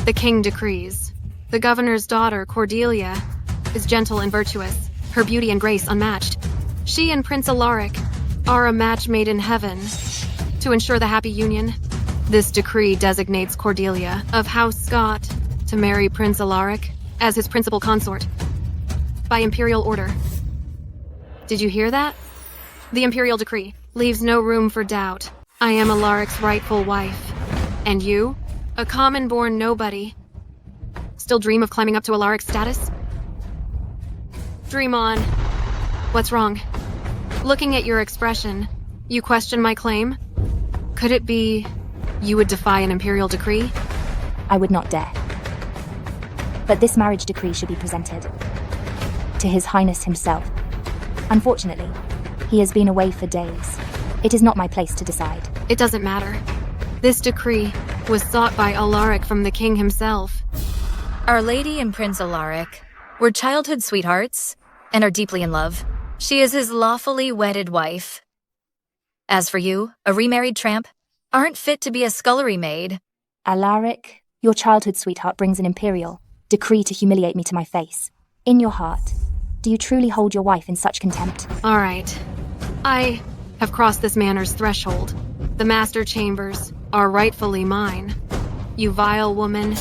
the king decrees. The governor's daughter, Cordelia, is gentle and virtuous, her beauty and grace unmatched. She and Prince Alaric are a match made in heaven. To ensure the happy union, this decree designates Cordelia of House Scott to marry Prince Alaric as his principal consort. By imperial order. Did you hear that? The imperial decree leaves no room for doubt. I am Alaric's rightful wife. And you, a common-born nobody, still dream of climbing up to Alaric's status? Dream on. What's wrong? Looking at your expression, you question my claim? Could it be you would defy an imperial decree? I would not dare. But this marriage decree should be presented to His Highness himself. Unfortunately, he has been away for days. It is not my place to decide. It doesn't matter. This decree was sought by Alaric from the king himself. Our Lady and Prince Alaric were childhood sweethearts and are deeply in love. She is his lawfully wedded wife. As for you, a remarried tramp, aren't fit to be a scullery maid. Alaric, your childhood sweetheart brings an imperial decree to humiliate me to my face. In your heart, do you truly hold your wife in such contempt? All right. I have crossed this manor's threshold. The master chambers are rightfully mine. You vile woman,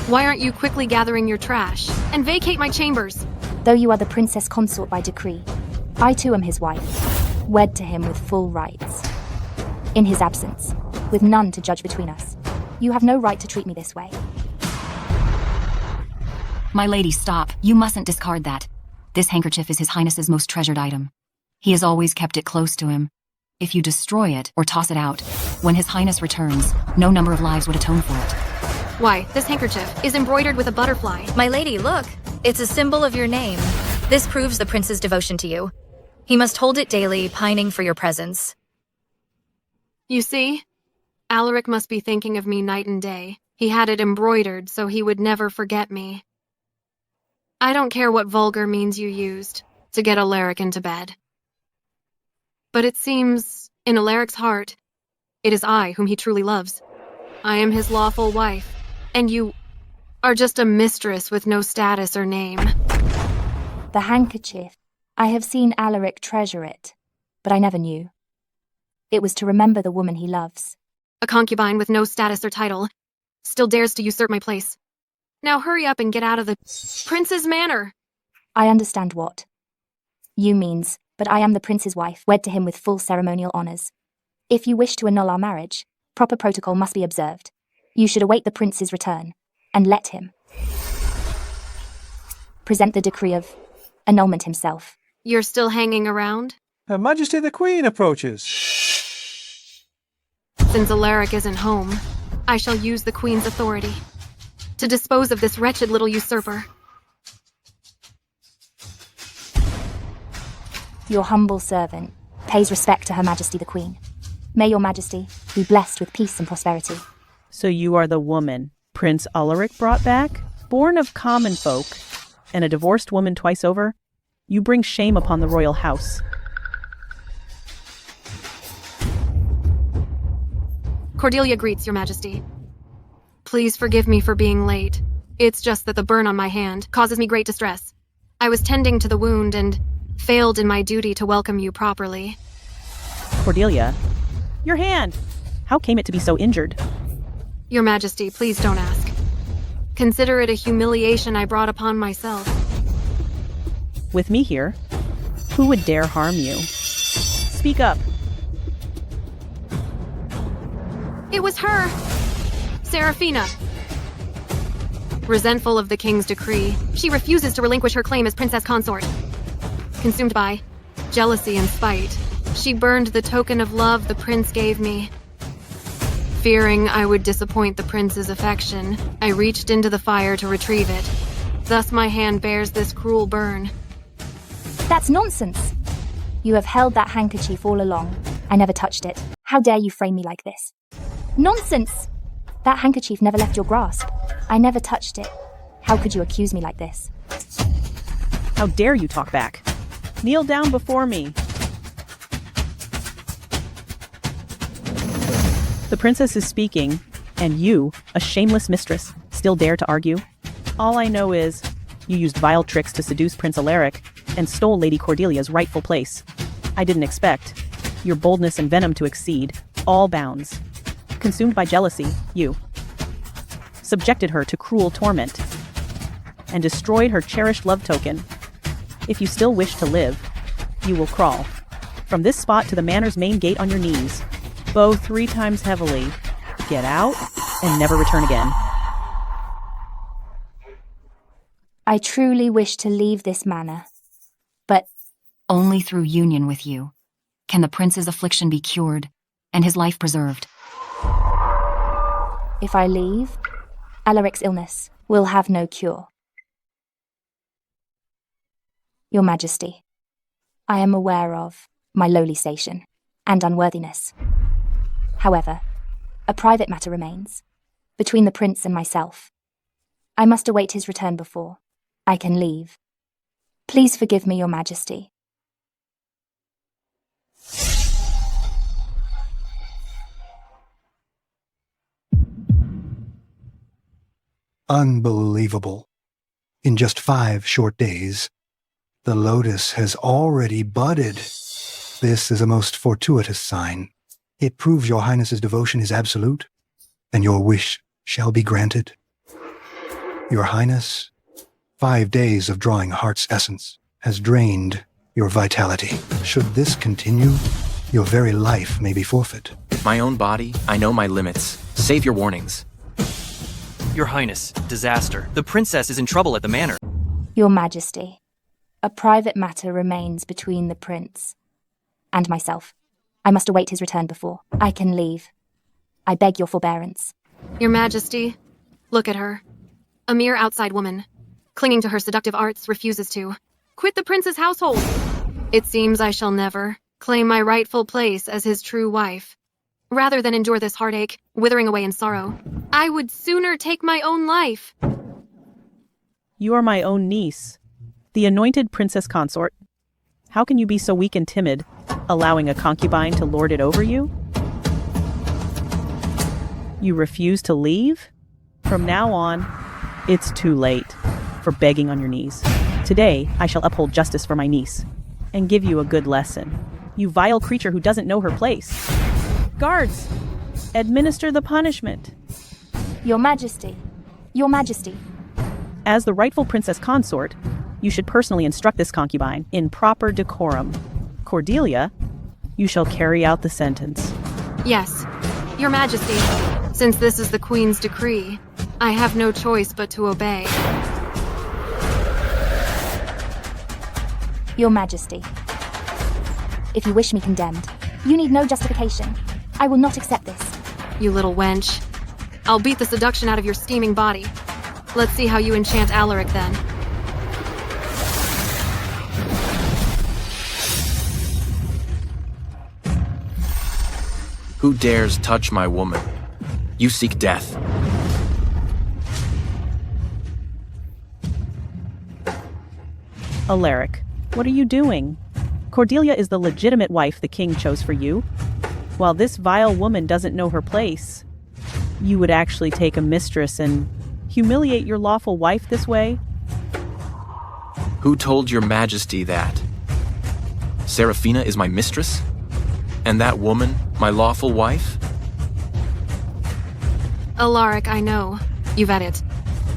why aren't you quickly gathering your trash and vacate my chambers? Though you are the princess consort by decree, I too am his wife, wed to him with full rights. In his absence, with none to judge between us, you have no right to treat me this way. My lady, stop. You mustn't discard that. This handkerchief is His Highness's most treasured item. He has always kept it close to him. If you destroy it or toss it out, when His Highness returns, no number of lives would atone for it. Why, this handkerchief is embroidered with a butterfly. My lady, look. It's a symbol of your name. This proves the prince's devotion to you. He must hold it daily, pining for your presence. You see? Alaric must be thinking of me night and day. He had it embroidered so he would never forget me. I don't care what vulgar means you used to get Alaric into bed. But it seems, in Alaric's heart, it is I whom he truly loves. I am his lawful wife, and you are just a mistress with no status or name. The handkerchief. I have seen Alaric treasure it, but I never knew. It was to remember the woman he loves. A concubine with no status or title still dares to usurp my place. Now hurry up and get out of the prince's manor. I understand what you means, but I am the prince's wife, wed to him with full ceremonial honors. If you wish to annul our marriage, proper protocol must be observed. You should await the prince's return, and let him present the decree of annulment himself. You're still hanging around? Her Majesty the Queen approaches. Since Alaric isn't home, I shall use the Queen's authority to dispose of this wretched little usurper. Your humble servant pays respect to Her Majesty the Queen. May Your Majesty be blessed with peace and prosperity. So you are the woman Prince Alaric brought back? Born of common folk, and a divorced woman twice over? You bring shame upon the royal house. Cordelia greets Your Majesty. Please forgive me for being late. It's just that the burn on my hand causes me great distress. I was tending to the wound and failed in my duty to welcome you properly. Cordelia, your hand! How came it to be so injured? Your Majesty, please don't ask. Consider it a humiliation I brought upon myself. With me here, who would dare harm you? Speak up. It was her! Saraphina. Resentful of the king's decree, she refuses to relinquish her claim as princess consort. Consumed by jealousy and spite, she burned the token of love the prince gave me. Fearing I would disappoint the prince's affection, I reached into the fire to retrieve it. Thus my hand bears this cruel burn. That's nonsense. You have held that handkerchief all along. I never touched it. How dare you frame me like this? Nonsense! That handkerchief never left your grasp. I never touched it. How could you accuse me like this? How dare you talk back? Kneel down before me. The princess is speaking, and you, a shameless mistress, still dare to argue? All I know is, you used vile tricks to seduce Prince Alaric and stole Lady Cordelia's rightful place. I didn't expect your boldness and venom to exceed all bounds. Consumed by jealousy, you subjected her to cruel torment and destroyed her cherished love token. If you still wish to live, you will crawl from this spot to the manor's main gate on your knees. Bow 3 times heavily, get out, and never return again. I truly wish to leave this manor, but only through union with you can the prince's affliction be cured and his life preserved. If I leave, Alaric's illness will have no cure. Your Majesty, I am aware of my lowly station and unworthiness. However, a private matter remains between the prince and myself. I must await his return before I can leave. Please forgive me, Your Majesty. Unbelievable. In just 5 short days, the lotus has already budded. This is a most fortuitous sign. It proves your highness's devotion is absolute, and your wish shall be granted. Your highness, 5 days of drawing heart's essence has drained your vitality. Should this continue, your very life may be forfeit. My own body, I know my limits. Save your warnings. Your Highness, disaster. The princess is in trouble at the manor. Your Majesty, a private matter remains between the prince and myself. I must await his return before I can leave. I beg your forbearance. Your Majesty, look at her. A mere outside woman, clinging to her seductive arts, refuses to quit the prince's household. It seems I shall never claim my rightful place as his true wife. Rather than endure this heartache, withering away in sorrow, I would sooner take my own life. You are my own niece, the anointed princess consort. How can you be so weak and timid, allowing a concubine to lord it over you? You refuse to leave? From now on, it's too late for begging on your knees. Today, I shall uphold justice for my niece and give you a good lesson. You vile creature who doesn't know her place. Guards, administer the punishment. Your Majesty, Your Majesty. As the rightful princess consort, you should personally instruct this concubine in proper decorum. Cordelia, you shall carry out the sentence. Yes, Your Majesty. Since this is the Queen's decree, I have no choice but to obey. Your Majesty, if you wish me condemned, you need no justification. I will not accept this. You little wench. I'll beat the seduction out of your steaming body. Let's see how you enchant Alaric then. Who dares touch my woman? You seek death. Alaric, what are you doing? Cordelia is the legitimate wife the king chose for you. While this vile woman doesn't know her place, you would actually take a mistress and humiliate your lawful wife this way? Who told your majesty that? Saraphina is my mistress? And that woman, my lawful wife? Alaric, I know. You've had it.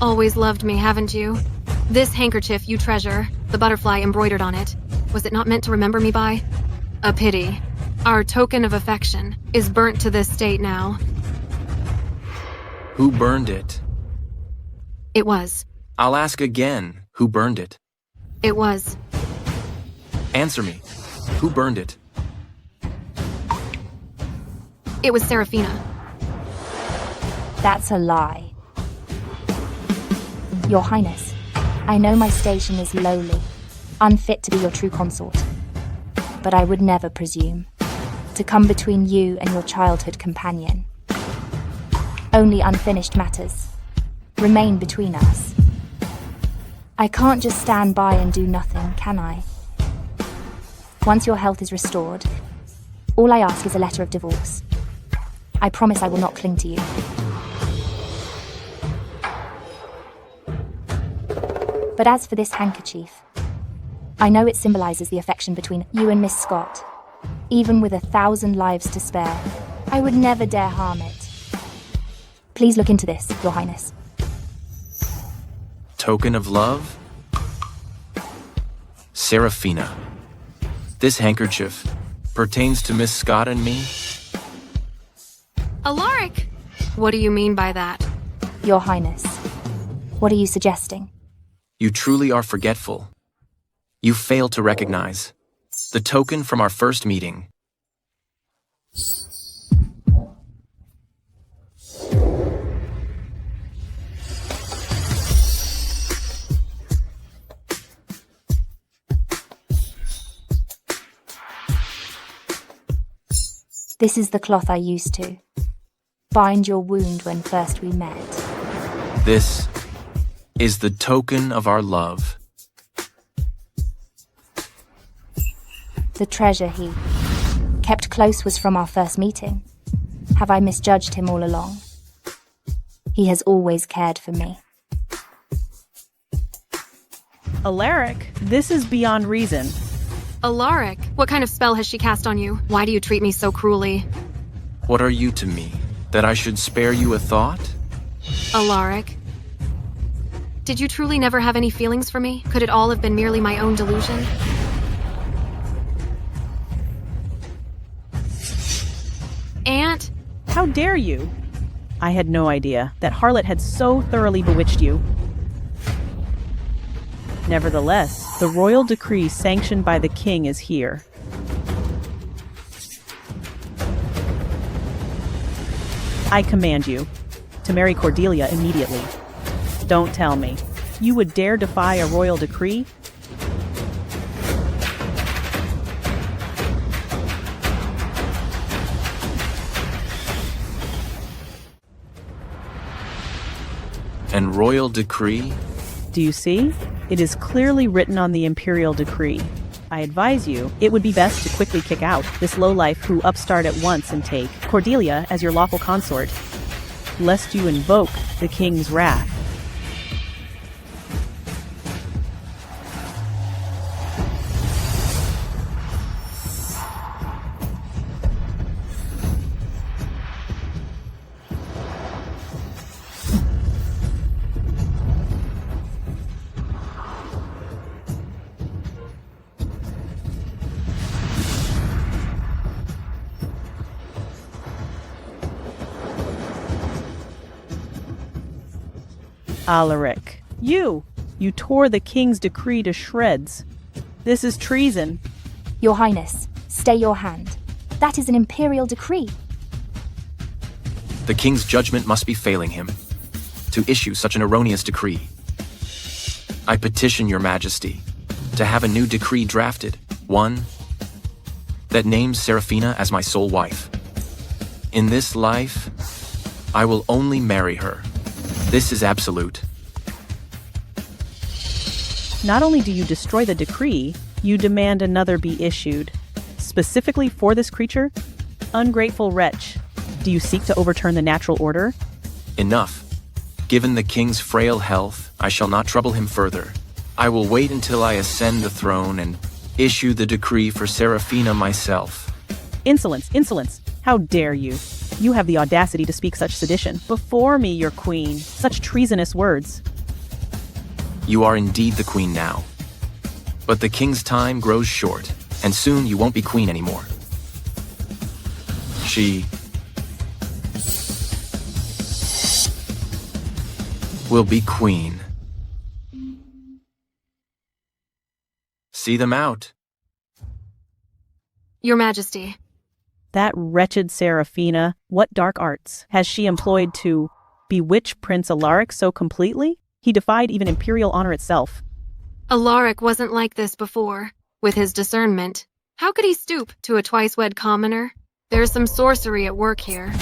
Always loved me, haven't you? This handkerchief you treasure, the butterfly embroidered on it, was it not meant to remember me by? A pity. Our token of affection is burnt to this state now. Who burned it? It was. I'll ask again, who burned it? It was. Answer me. Who burned it? It was Saraphina. That's a lie. Your Highness, I know my station is lowly, unfit to be your true consort, but I would never presume to come between you and your childhood companion. Only unfinished matters remain between us. I can't just stand by and do nothing, can I? Once your health is restored, all I ask is a letter of divorce. I promise I will not cling to you. But as for this handkerchief, I know it symbolizes the affection between you and Miss Scott. Even with 1,000 lives to spare, I would never dare harm it. Please look into this, Your Highness. Token of love? Saraphina. This handkerchief pertains to Miss Scott and me? Alaric! What do you mean by that? Your Highness, what are you suggesting? You truly are forgetful. You fail to recognize the token from our first meeting. This is the cloth I used to bind your wound when first we met. This is the token of our love. The treasure he kept close was from our first meeting. Have I misjudged him all along? He has always cared for me. Alaric, this is beyond reason. Alaric, what kind of spell has she cast on you? Why do you treat me so cruelly? What are you to me? That I should spare you a thought? Alaric, did you truly never have any feelings for me? Could it all have been merely my own delusion? Aunt? How dare you? I had no idea that harlot had so thoroughly bewitched you. Nevertheless, the royal decree sanctioned by the king is here. I command you to marry Cordelia immediately. Don't tell me you would dare defy a royal decree? And royal decree? Do you see? It is clearly written on the imperial decree. I advise you, it would be best to quickly kick out this lowlife who upstart at once and take Cordelia as your lawful consort, lest you invoke the king's wrath. Alaric, you tore the king's decree to shreds. This is treason. Your Highness, stay your hand. That is an imperial decree. The king's judgment must be failing him to issue such an erroneous decree. I petition your majesty to have a new decree drafted, one that names Saraphina as my sole wife. In this life, I will only marry her. This is absolute. Not only do you destroy the decree, you demand another be issued. Specifically for this creature? Ungrateful wretch. Do you seek to overturn the natural order? Enough. Given the king's frail health, I shall not trouble him further. I will wait until I ascend the throne and issue the decree for Saraphina myself. Insolence, insolence. How dare you? You have the audacity to speak such sedition. Before me, your queen. Such treasonous words. You are indeed the queen now. But the king's time grows short, and soon you won't be queen anymore. She will be queen. See them out. Your Majesty. That wretched Saraphina, what dark arts has she employed to bewitch Prince Alaric so completely? He defied even imperial honor itself. Alaric wasn't like this before. With his discernment, how could he stoop to a twice-wed commoner? There's some sorcery at work here.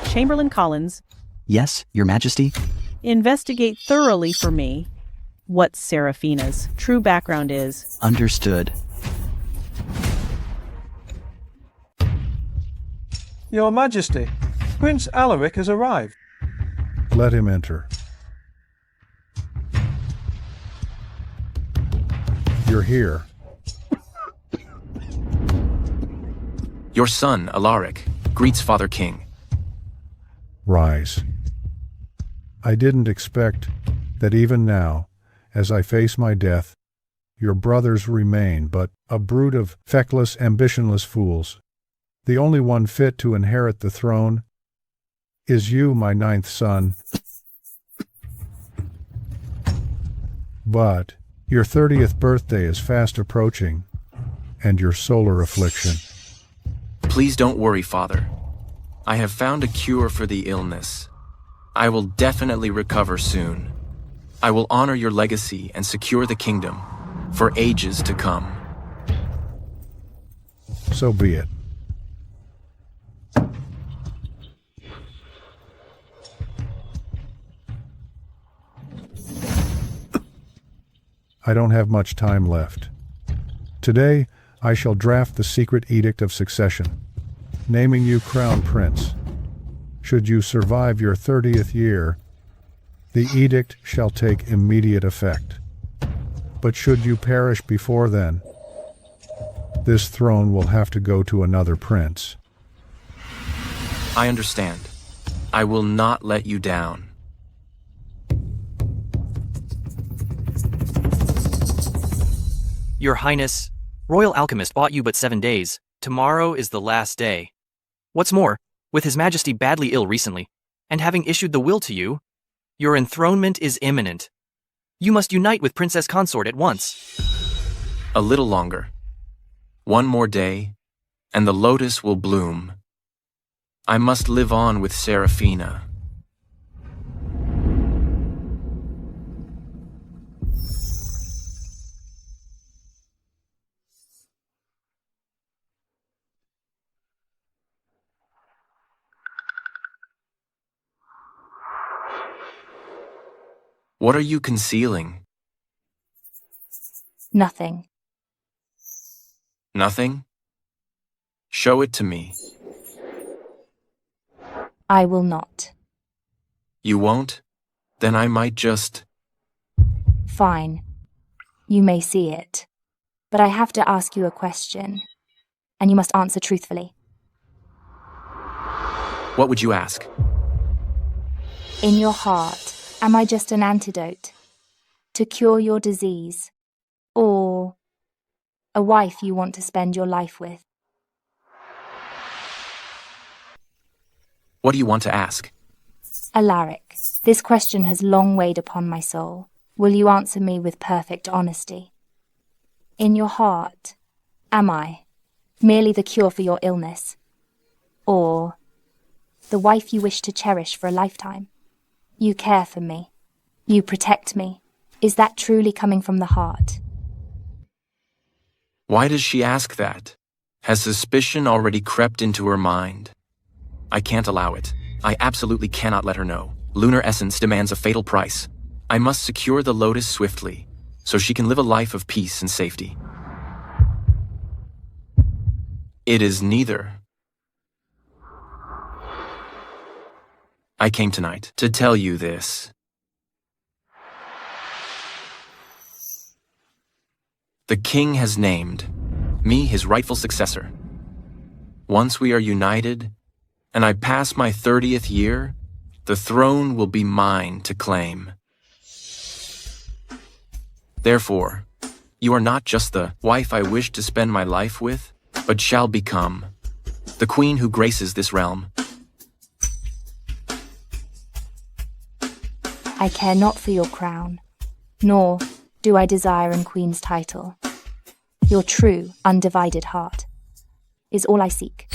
Chamberlain Collins. Yes, Your Majesty? Investigate thoroughly for me what Saraphina's true background is. Understood. Your Majesty, Prince Alaric has arrived. Let him enter. You're here. Your son, Alaric, greets Father King. Rise. I didn't expect that even now, as I face my death, your brothers remain but a brood of feckless, ambitionless fools. The only one fit to inherit the throne is you, my 9th son. But your 30th birthday is fast approaching, and your solar affliction. Please don't worry, Father. I have found a cure for the illness. I will definitely recover soon. I will honor your legacy and secure the kingdom for ages to come. So be it. I don't have much time left. Today, I shall draft the secret edict of succession, naming you Crown Prince. Should you survive your 30th year, the edict shall take immediate effect. But should you perish before then, this throne will have to go to another prince. I understand. I will not let you down. Your Highness, Royal Alchemist bought you but 7 days. Tomorrow is the last day. What's more, with His Majesty badly ill recently, and having issued the will to you, your enthronement is imminent. You must unite with Princess Consort at once. A little longer. One more day, and the lotus will bloom. I must live on with Saraphina. What are you concealing? Nothing. Nothing? Show it to me. I will not. You won't? Then I might just... Fine. You may see it. But I have to ask you a question, and you must answer truthfully. What would you ask? In your heart, am I just an antidote to cure your disease, or a wife you want to spend your life with? What do you want to ask? Alaric, this question has long weighed upon my soul. Will you answer me with perfect honesty? In your heart, am I merely the cure for your illness, or the wife you wish to cherish for a lifetime? You care for me. You protect me. Is that truly coming from the heart? Why does she ask that? Has suspicion already crept into her mind? I can't allow it. I absolutely cannot let her know. Lunar essence demands a fatal price. I must secure the lotus swiftly, so she can live a life of peace and safety. It is neither. I came tonight to tell you this. The king has named me his rightful successor. Once we are united, and I pass my 30th year, the throne will be mine to claim. Therefore, you are not just the wife I wish to spend my life with, but shall become the queen who graces this realm. I care not for your crown, nor do I desire an queen's title. Your true, undivided heart is all I seek.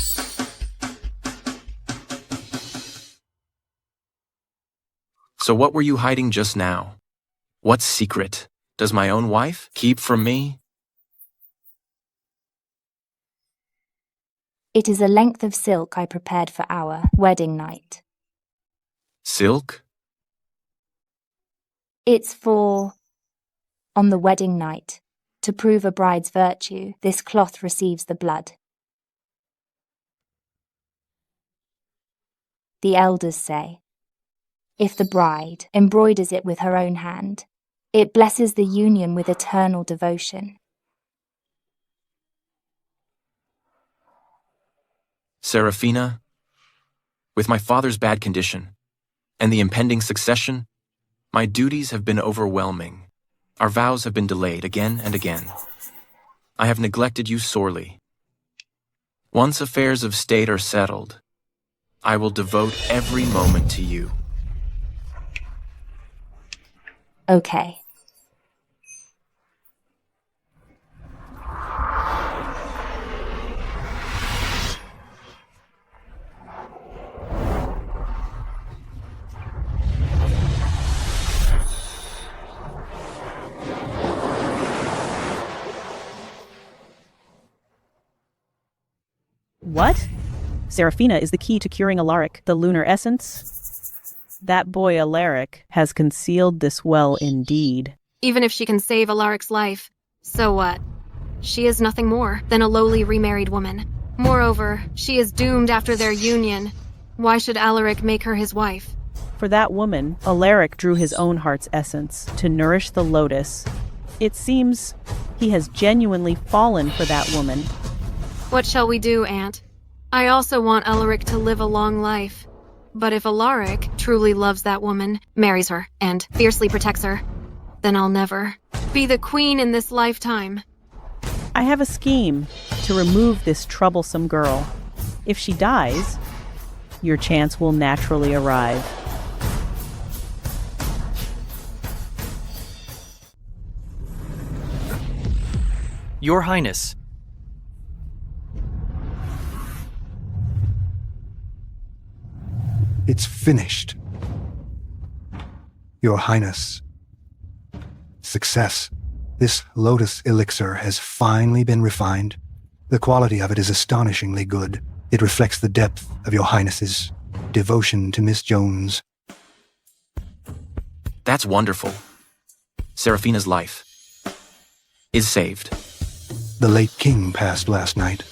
So what were you hiding just now? What secret does my own wife keep from me? It is a length of silk I prepared for our wedding night. Silk? It's for, on the wedding night, to prove a bride's virtue, this cloth receives the blood. The elders say, if the bride embroiders it with her own hand, it blesses the union with eternal devotion. Saraphina, with my father's bad condition and the impending succession, my duties have been overwhelming. Our vows have been delayed again and again. I have neglected you sorely. Once affairs of state are settled, I will devote every moment to you. Okay. What? Saraphina is the key to curing Alaric, the lunar essence? That boy Alaric has concealed this well indeed. Even if she can save Alaric's life, so what? She is nothing more than a lowly remarried woman. Moreover, she is doomed after their union. Why should Alaric make her his wife? For that woman, Alaric drew his own heart's essence to nourish the lotus. It seems he has genuinely fallen for that woman. What shall we do, Aunt? I also want Alaric to live a long life. But if Alaric truly loves that woman, marries her, and fiercely protects her, then I'll never be the queen in this lifetime. I have a scheme to remove this troublesome girl. If she dies, your chance will naturally arrive. Your Highness. It's finished. Your Highness. Success. This lotus elixir has finally been refined. The quality of it is astonishingly good. It reflects the depth of Your Highness's devotion to Miss Jones. That's wonderful. Saraphina's life is saved. The late king passed last night.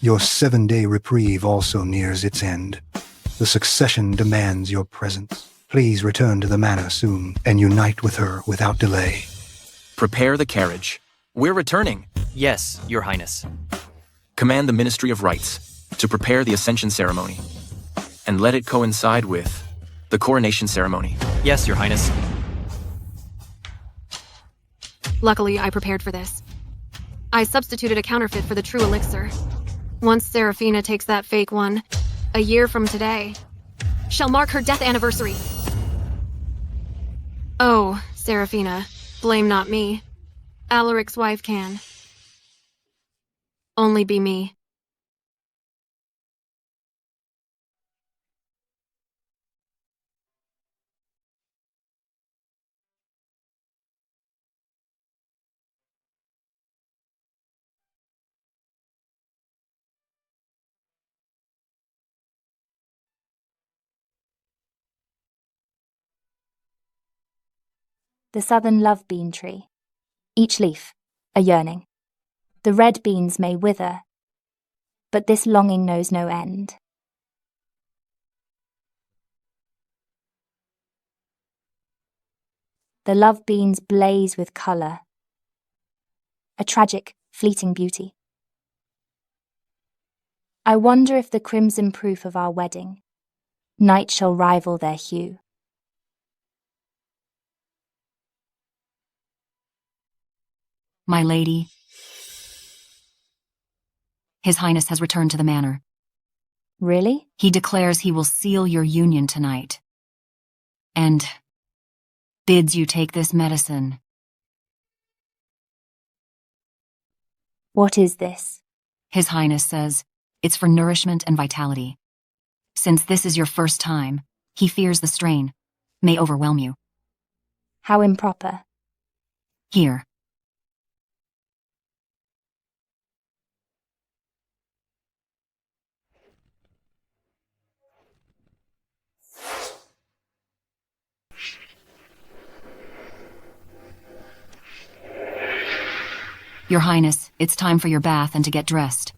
Your 7-day reprieve also nears its end. The succession demands your presence. Please return to the manor soon and unite with her without delay. Prepare the carriage. We're returning. Yes, Your Highness. Command the Ministry of Rites to prepare the Ascension ceremony, and let it coincide with the coronation ceremony. Yes, Your Highness. Luckily, I prepared for this. I substituted a counterfeit for the true elixir. Once Saraphina takes that fake one, a year from today, shall mark her death anniversary. Oh, Saraphina, blame not me. Alaric's wife can only be me. The southern love bean tree. Each leaf, a yearning. The red beans may wither, but this longing knows no end. The love beans blaze with colour, a tragic, fleeting beauty. I wonder if the crimson proof of our wedding, night shall rival their hue. My lady, His Highness has returned to the manor. Really? He declares he will seal your union tonight. And bids you take this medicine. What is this? His Highness says it's for nourishment and vitality. Since this is your first time, he fears the strain may overwhelm you. How improper. Here. Your Highness, it's time for your bath and to get dressed.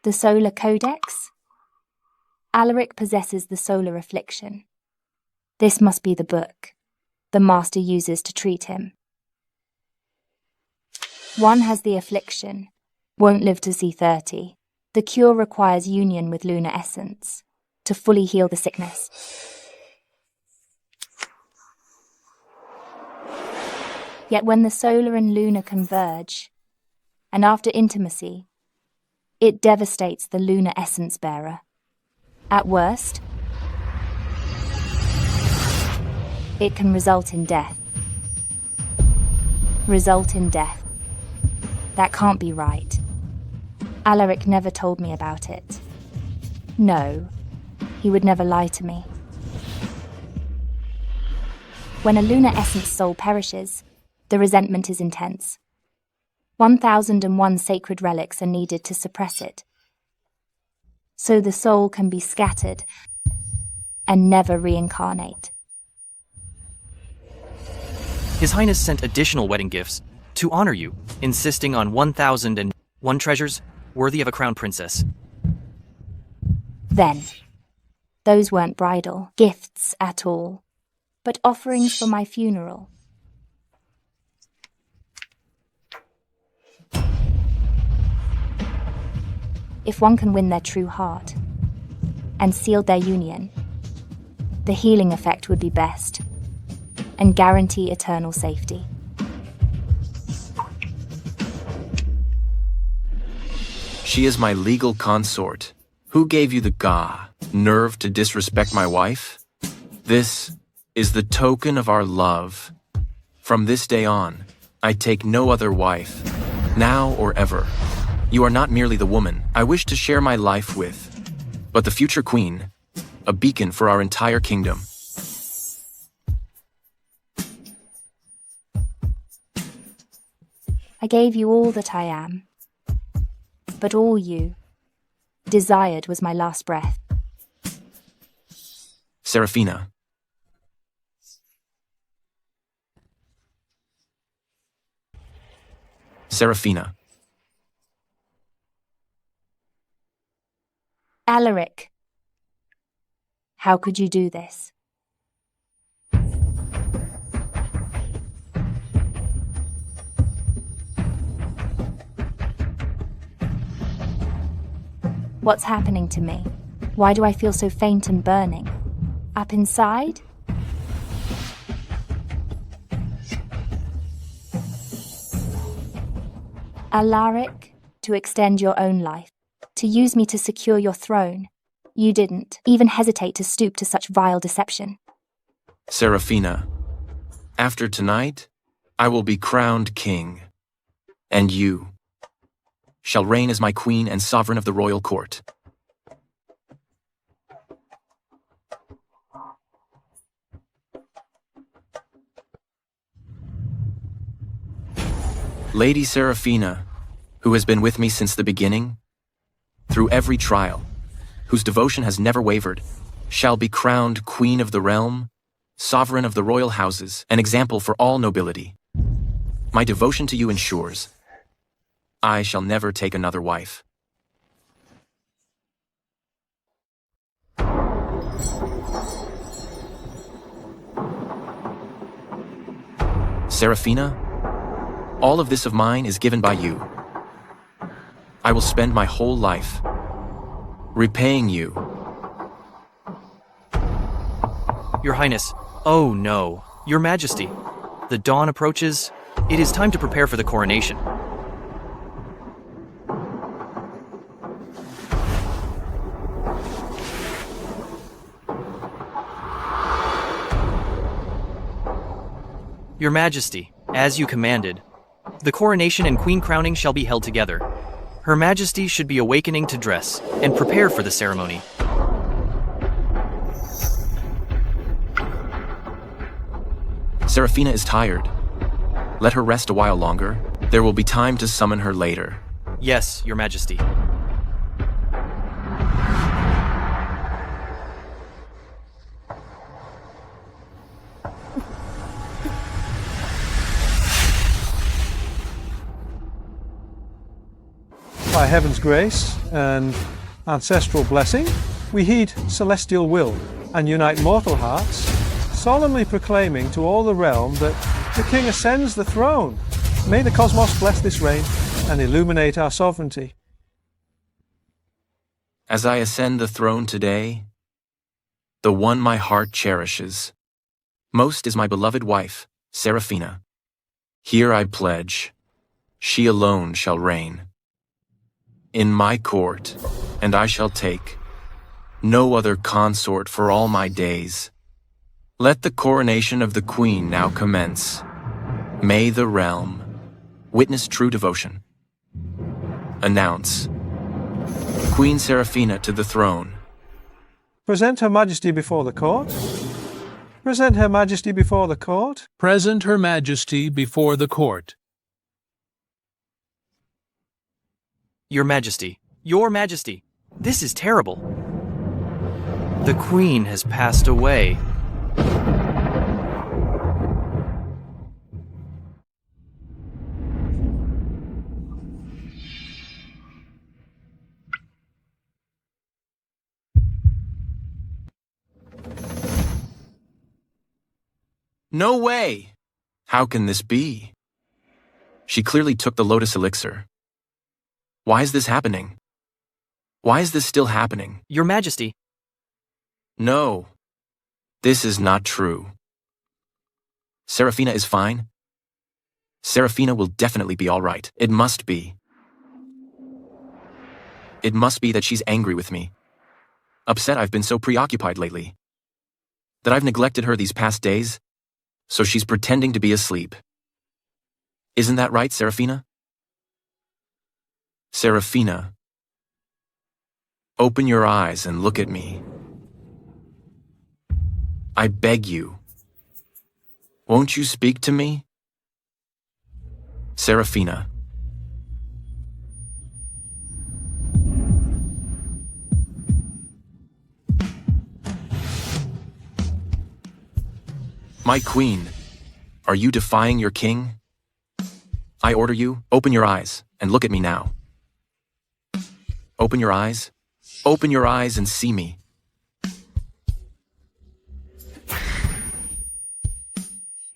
The Solar Codex? Alaric possesses the solar affliction. This must be the book the master uses to treat him. One has the affliction, won't live to see 30. The cure requires union with lunar essence to fully heal the sickness. Yet when the solar and lunar converge, and after intimacy, it devastates the lunar essence bearer. At worst, it can result in death. Result in death. That can't be right. Alaric never told me about it. No, he would never lie to me. When a lunar essence soul perishes, the resentment is intense. 1001 sacred relics are needed to suppress it, so the soul can be scattered and never reincarnate. His Highness sent additional wedding gifts to honor you, insisting on 1001 treasures worthy of a crown princess. Then, those weren't bridal gifts at all, but offerings for my funeral. If one can win their true heart and seal their union, the healing effect would be best and guarantee eternal safety. She is my legal consort. Who gave you the nerve to disrespect my wife? This is the token of our love. From this day on, I take no other wife, now or ever. You are not merely the woman I wish to share my life with, but the future queen, a beacon for our entire kingdom. I gave you all that I am, but all you desired was my last breath. Saraphina. Saraphina. Alaric, how could you do this? What's happening to me? Why do I feel so faint and burning? Up inside? Alaric, to extend your own life, to use me to secure your throne. You didn't even hesitate to stoop to such vile deception. Saraphina, after tonight, I will be crowned king, and you shall reign as my queen and sovereign of the royal court. Lady Saraphina, who has been with me since the beginning, through every trial, whose devotion has never wavered, shall be crowned queen of the realm, sovereign of the royal houses, an example for all nobility. My devotion to you ensures I shall never take another wife. Saraphina, all of this of mine is given by you. I will spend my whole life repaying you. Your Highness, oh no, Your Majesty. The dawn approaches. It is time to prepare for the coronation. Your Majesty, as you commanded, the coronation and queen crowning shall be held together. Her Majesty should be awakening to dress and prepare for the ceremony. Saraphina is tired. Let her rest a while longer. There will be time to summon her later. Yes, Your Majesty. By heaven's grace and ancestral blessing, we heed celestial will and unite mortal hearts, solemnly proclaiming to all the realm that the king ascends the throne. May the cosmos bless this reign and illuminate our sovereignty. As I ascend the throne today, the one my heart cherishes most is my beloved wife, Saraphina. Here I pledge, she alone shall reign in my court, and I shall take no other consort for all my days. Let the coronation of the queen now commence. May the realm witness true devotion. Announce Queen Saraphina to the throne. Present Her Majesty before the court. Present Her Majesty before the court. Present Her Majesty before the court. Your Majesty, Your Majesty, this is terrible. The Queen has passed away. No way! How can this be? She clearly took the lotus elixir. Why is this happening? Why is this still happening? Your Majesty. No. This is not true. Saraphina is fine. Saraphina will definitely be all right. It must be. It must be that she's angry with me. Upset I've been so preoccupied lately. That I've neglected her these past days, so she's pretending to be asleep. Isn't that right, Saraphina? Saraphina, open your eyes and look at me. I beg you. Won't you speak to me? Saraphina. My queen, are you defying your king? I order you, open your eyes and look at me now. Open your eyes. Open your eyes and see me.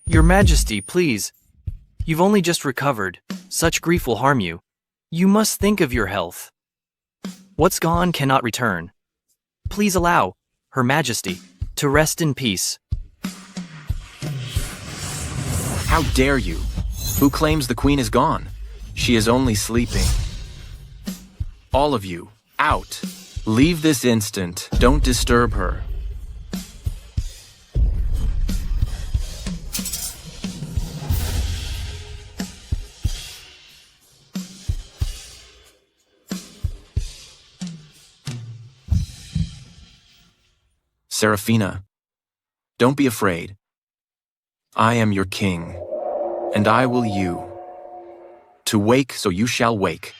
Your Majesty, please. You've only just recovered. Such grief will harm you. You must think of your health. What's gone cannot return. Please allow Her Majesty to rest in peace. How dare you? Who claims the queen is gone? She is only sleeping. All of you, Out. Leave this instant. Don't disturb her. Saraphina, don't be afraid. I am your king, and I will you. To wake, so you shall wake.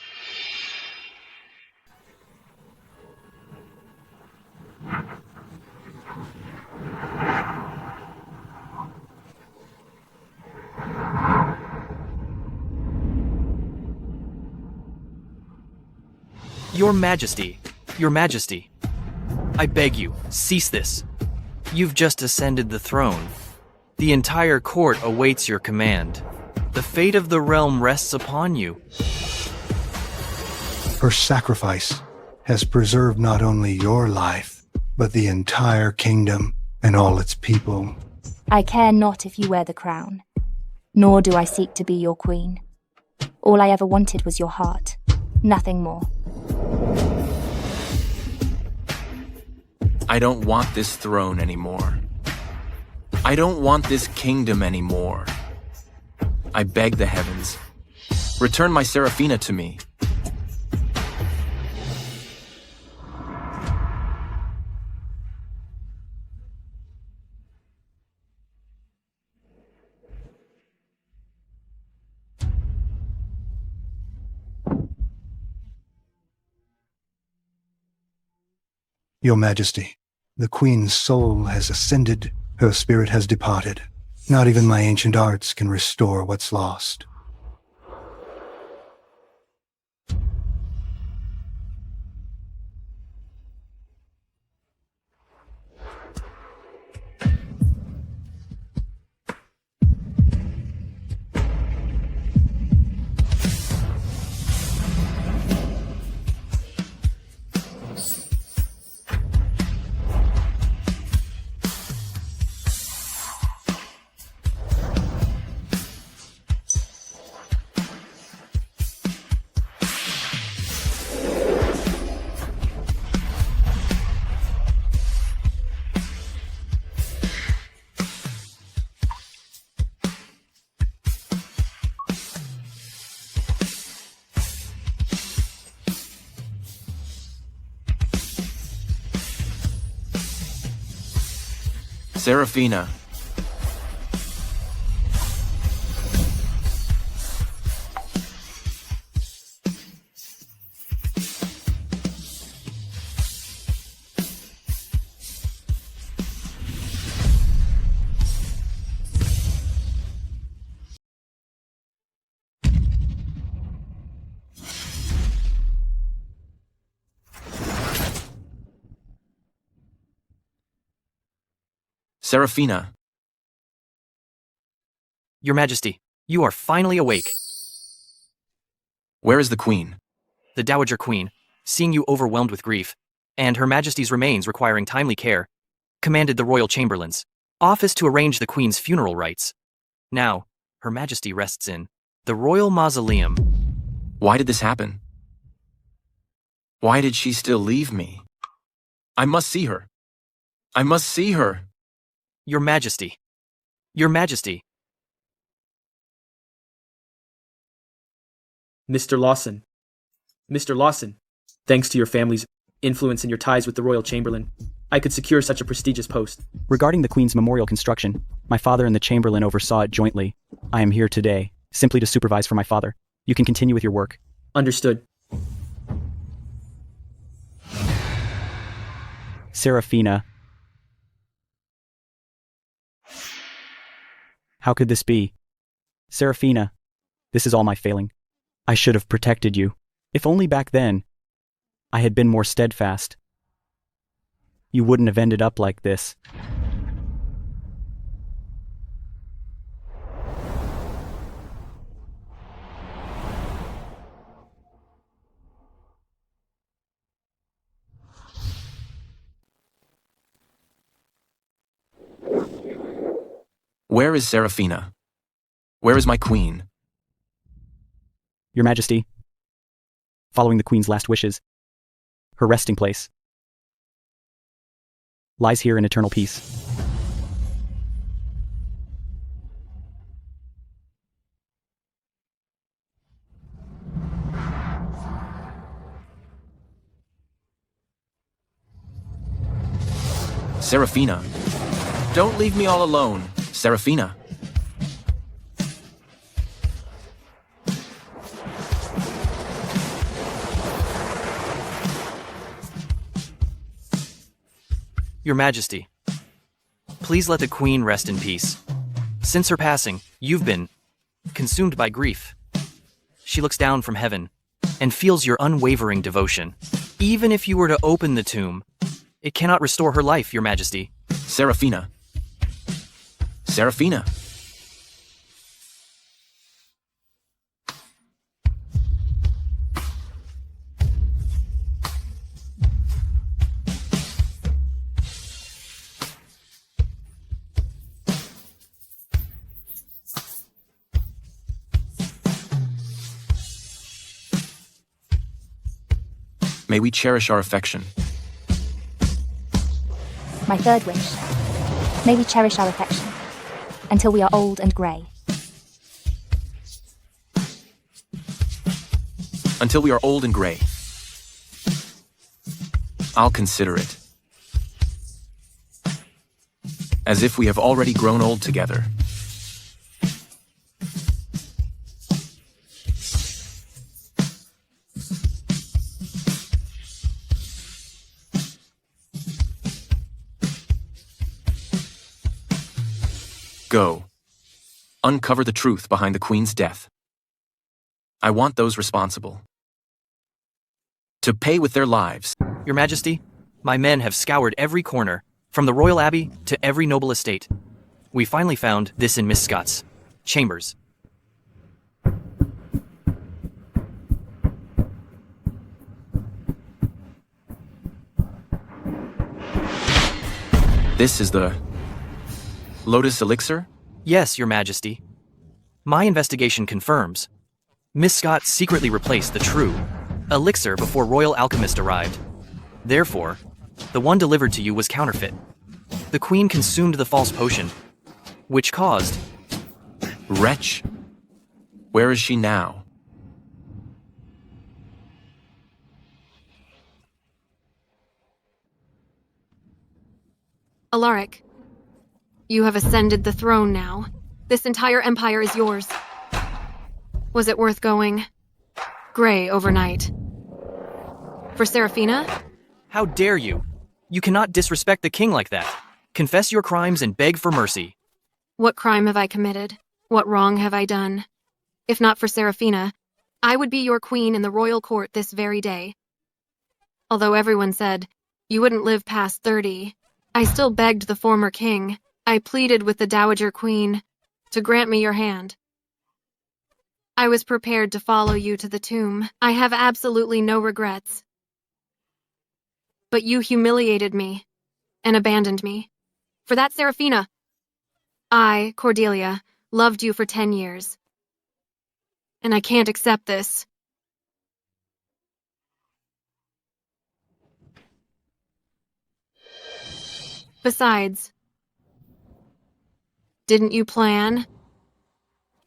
Your Majesty, Your Majesty, I beg you, cease this. You've just ascended the throne. The entire court awaits your command. The fate of the realm rests upon you. Her sacrifice has preserved not only your life, but the entire kingdom and all its people. I care not if you wear the crown, nor do I seek to be your queen. All I ever wanted was your heart, nothing more. I don't want this throne anymore. I don't want this kingdom anymore. I beg the heavens, return my Saraphina to me. Your Majesty, the Queen's soul has ascended, her spirit has departed. Not even my ancient arts can restore what's lost. Saraphina. Saraphina. Your Majesty, you are finally awake. Where is the Queen? The Dowager Queen, seeing you overwhelmed with grief, and Her Majesty's remains requiring timely care, commanded the Royal Chamberlain's office to arrange the Queen's funeral rites. Now, Her Majesty rests in the Royal Mausoleum. Why did this happen? Why did she still leave me? I must see her. I must see her. Your Majesty. Your Majesty. Mr. Lawson. Mr. Lawson, thanks to your family's influence and your ties with the Royal Chamberlain, I could secure such a prestigious post. Regarding the Queen's memorial construction, my father and the Chamberlain oversaw it jointly. I am here today, simply to supervise for my father. You can continue with your work. Understood. Saraphina. How could this be? Saraphina, this is all my failing. I should have protected you. If only back then, I had been more steadfast. You wouldn't have ended up like this. Where is Saraphina? Where is my Queen? Your Majesty, following the Queen's last wishes, Her resting place lies here in eternal peace. Saraphina. Don't leave me all alone, Saraphina. Your Majesty, please let the Queen rest in peace. Since her passing, you've been consumed by grief. She looks down from heaven and feels your unwavering devotion. Even if you were to open the tomb, it cannot restore her life, Your Majesty. Saraphina. Saraphina. May we cherish our affection. My third wish. May we cherish our affection until we are old and grey. Until we are old and grey. I'll consider it. As if we have already grown old together. Go. Uncover the truth behind the Queen's death. I want those responsible to pay with their lives. Your Majesty, my men have scoured every corner, from the royal abbey to every noble estate. We finally found this in Miss Scott's chambers. This is the lotus elixir? Yes, Your Majesty. My investigation confirms Miss Scott secretly replaced the true elixir before royal alchemist arrived. Therefore, the one delivered to you was counterfeit. The Queen consumed the false potion, which caused... Wretch. Where is she now? Alaric, you have ascended the throne now. This entire empire is yours. Was it worth going gray overnight? For Saraphina? How dare you? You cannot disrespect the king like that. Confess your crimes and beg for mercy. What crime have I committed? What wrong have I done? If not for Saraphina, I would be your queen in the royal court this very day. Although everyone said you wouldn't live past 30, I still begged the former king. I pleaded with the Dowager Queen to grant me your hand. I was prepared to follow you to the tomb. I have absolutely no regrets. But you humiliated me and abandoned me. For that, Saraphina, I, Cordelia, loved you for 10 years. And I can't accept this. Besides, didn't you plan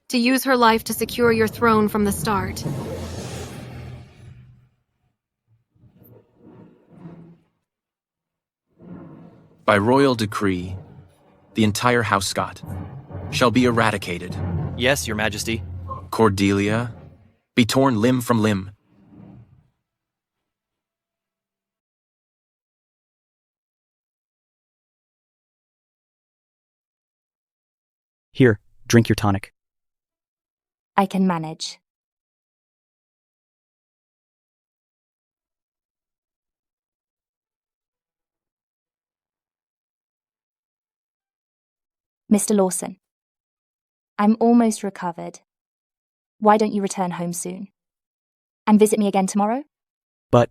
to use her life to secure your throne from the start? By royal decree, the entire House Scott shall be eradicated. Yes, Your Majesty. Cordelia, be torn limb from limb. Here, drink your tonic. I can manage. Mr. Lawson, I'm almost recovered. Why don't you return home soon? And visit me again tomorrow? But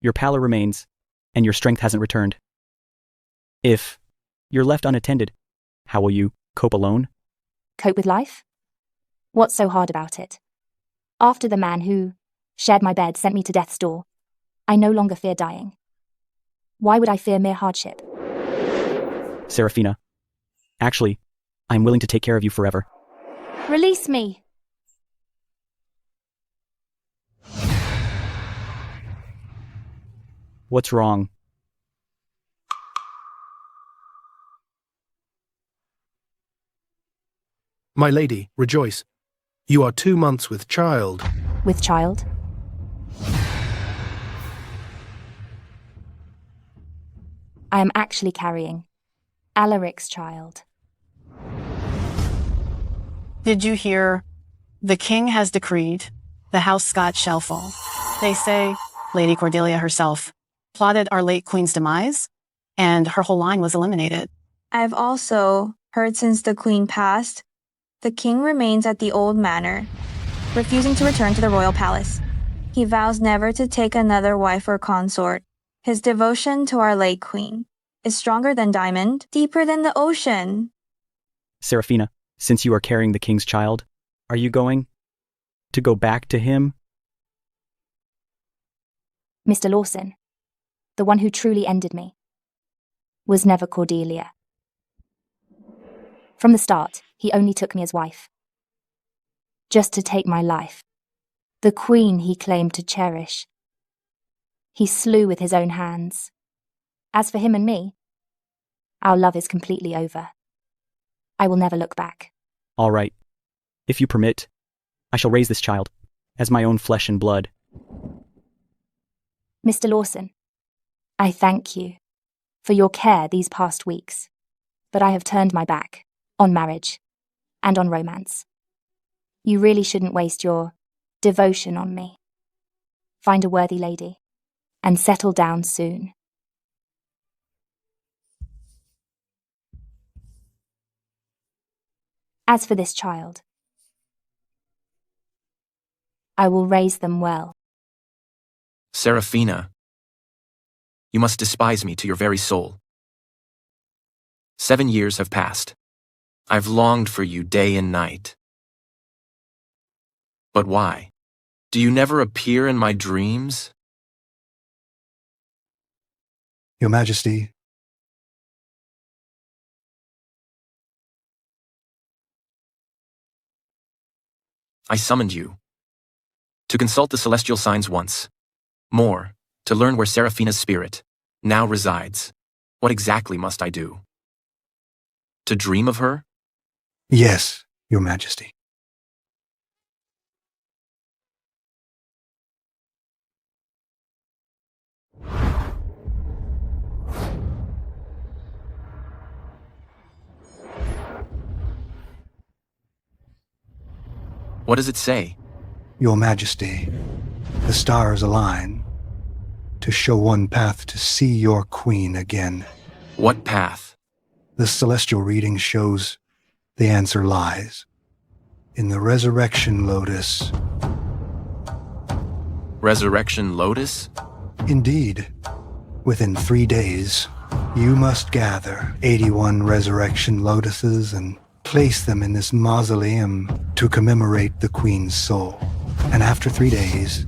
your pallor remains, and your strength hasn't returned. If you're left unattended, how will you cope alone? Cope with life? What's so hard about it? After the man who shared my bed sent me to death's door, I no longer fear dying. Why would I fear mere hardship? Saraphina. Actually, I'm willing to take care of you forever. Release me! What's wrong? My lady, rejoice. You are 2 months with child. With child? I am actually carrying Alaric's child. Did you hear? The king has decreed the House Scott shall fall. They say Lady Cordelia herself plotted our late queen's demise, and her whole line was eliminated. I've also heard since the queen passed, the king remains at the old manor, refusing to return to the royal palace. He vows never to take another wife or consort. His devotion to our late queen is stronger than diamond, deeper than the ocean. Saraphina, since you are carrying the king's child, are you going to go back to him? Mr. Lawson, the one who truly ended me, was never Cordelia. From the start, he only took me as wife. Just to take my life. The queen he claimed to cherish. He slew with his own hands. As for him and me, our love is completely over. I will never look back. All right. If you permit, I shall raise this child as my own flesh and blood. Mr. Lawson, I thank you for your care these past weeks, but I have turned my back on marriage and on romance. You really shouldn't waste your devotion on me. Find a worthy lady and settle down soon. As for this child, I will raise them well. Saraphina, you must despise me to your very soul. 7 years have passed. I've longed for you day and night. But why? Do you never appear in my dreams? Your Majesty, I summoned you to consult the celestial signs once more, to learn where Saraphina's spirit now resides. What exactly must I do? To dream of her? Yes, Your Majesty. What does it say? Your Majesty, the stars align to show one path to see your queen again. What path? The celestial reading shows the answer lies in the resurrection lotus. Resurrection lotus? Indeed. Within 3 days, you must gather 81 resurrection lotuses and place them in this mausoleum to commemorate the queen's soul. And after 3 days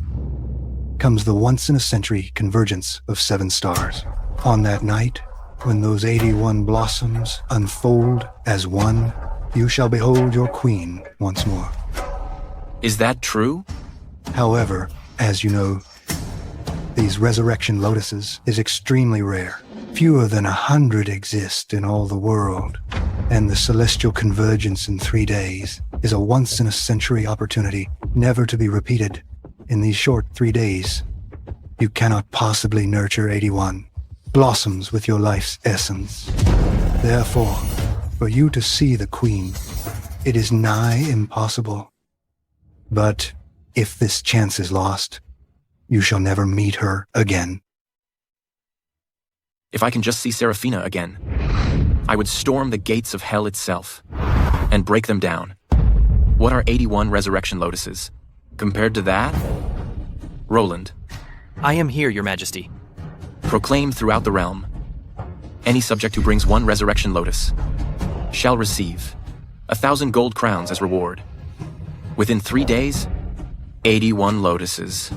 comes the once-in-a-century convergence of 7 stars. On that night, when those 81 blossoms unfold as one, you shall behold your queen once more. Is that true? However, as you know, these resurrection lotuses is extremely rare. Fewer than 100 exist in all the world, and the celestial convergence in 3 days is a once-in-a-century opportunity, never to be repeated. In these short 3 days, you cannot possibly nurture 81 blossoms with your life's essence. Therefore, for you to see the queen, it is nigh impossible. But if this chance is lost, you shall never meet her again. If I can just see Saraphina again, I would storm the gates of hell itself and break them down. What are 81 resurrection lotuses compared to that? Roland. I am here, Your Majesty. Proclaim throughout the realm. Any subject who brings 1 resurrection lotus shall receive 1,000 gold crowns as reward. Within 3 days, 81 lotuses.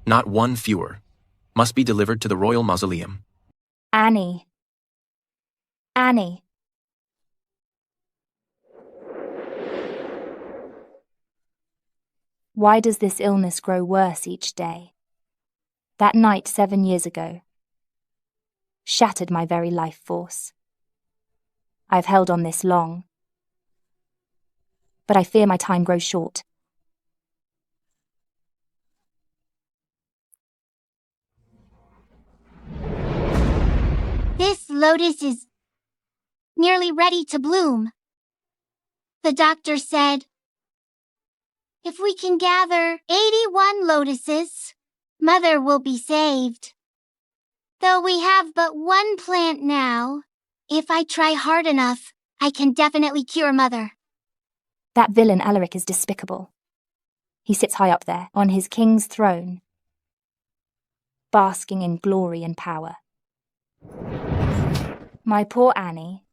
Not one fewer must be delivered to the royal mausoleum. Annie. Annie. Why does this illness grow worse each day? That night 7 years ago shattered my very life force. I've held on this long, but I fear my time grows short. This lotus is nearly ready to bloom. The doctor said, if we can gather 81 lotuses, Mother will be saved. Though we have but one plant now, if I try hard enough, I can definitely cure Mother. That villain Alaric is despicable. He sits high up there, on his king's throne, basking in glory and power. My poor Annie,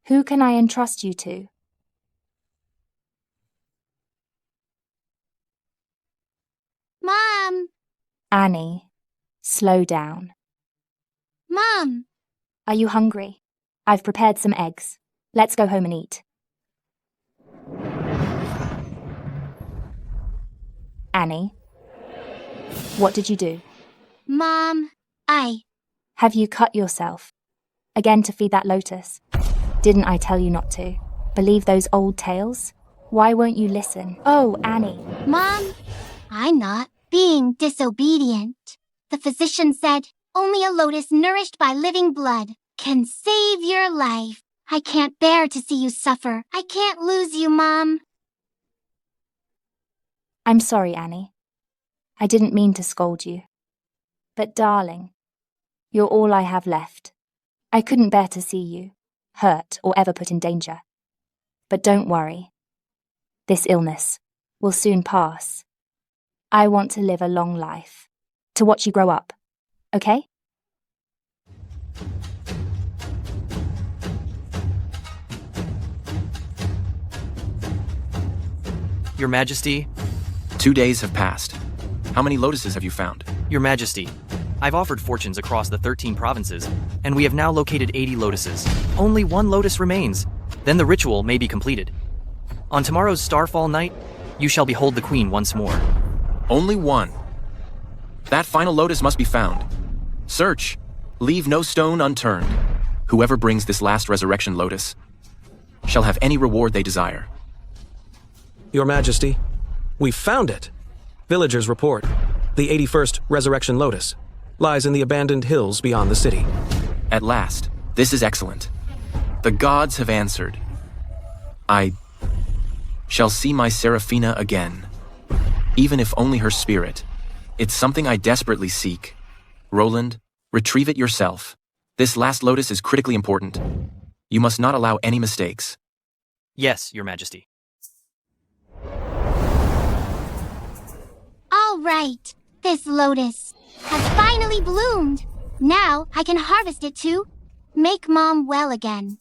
who can I entrust you to? Mom! Annie, slow down. Mom! Are you hungry? I've prepared some eggs. Let's go home and eat. Annie, what did you do? Mom, Have you cut yourself? Again to feed that lotus? Didn't I tell you not to? Believe those old tales? Why won't you listen? Oh, Annie. Mom, I'm not being disobedient. The physician said, only a lotus nourished by living blood can save your life. I can't bear to see you suffer. I can't lose you, Mom. I'm sorry, Annie. I didn't mean to scold you. But darling, you're all I have left. I couldn't bear to see you hurt or ever put in danger. But don't worry. This illness will soon pass. I want to live a long life, to watch you grow up, okay? Your Majesty? 2 days have passed. How many lotuses have you found? Your Majesty, I've offered fortunes across the 13 provinces, and we have now located 80 lotuses. Only 1 lotus remains. Then the ritual may be completed. On tomorrow's starfall night, you shall behold the Queen once more. Only 1. That final lotus must be found. Search. Leave no stone unturned. Whoever brings this last resurrection lotus shall have any reward they desire. Your Majesty, we found it. Villagers report. The 81st resurrection lotus lies in the abandoned hills beyond the city. At last. This is excellent. The gods have answered. I shall see my Saraphina again. Even if only her spirit. It's something I desperately seek. Roland, retrieve it yourself. This last lotus is critically important. You must not allow any mistakes. Yes, Your Majesty. All right, this lotus has finally bloomed. Now I can harvest it to make Mom well again.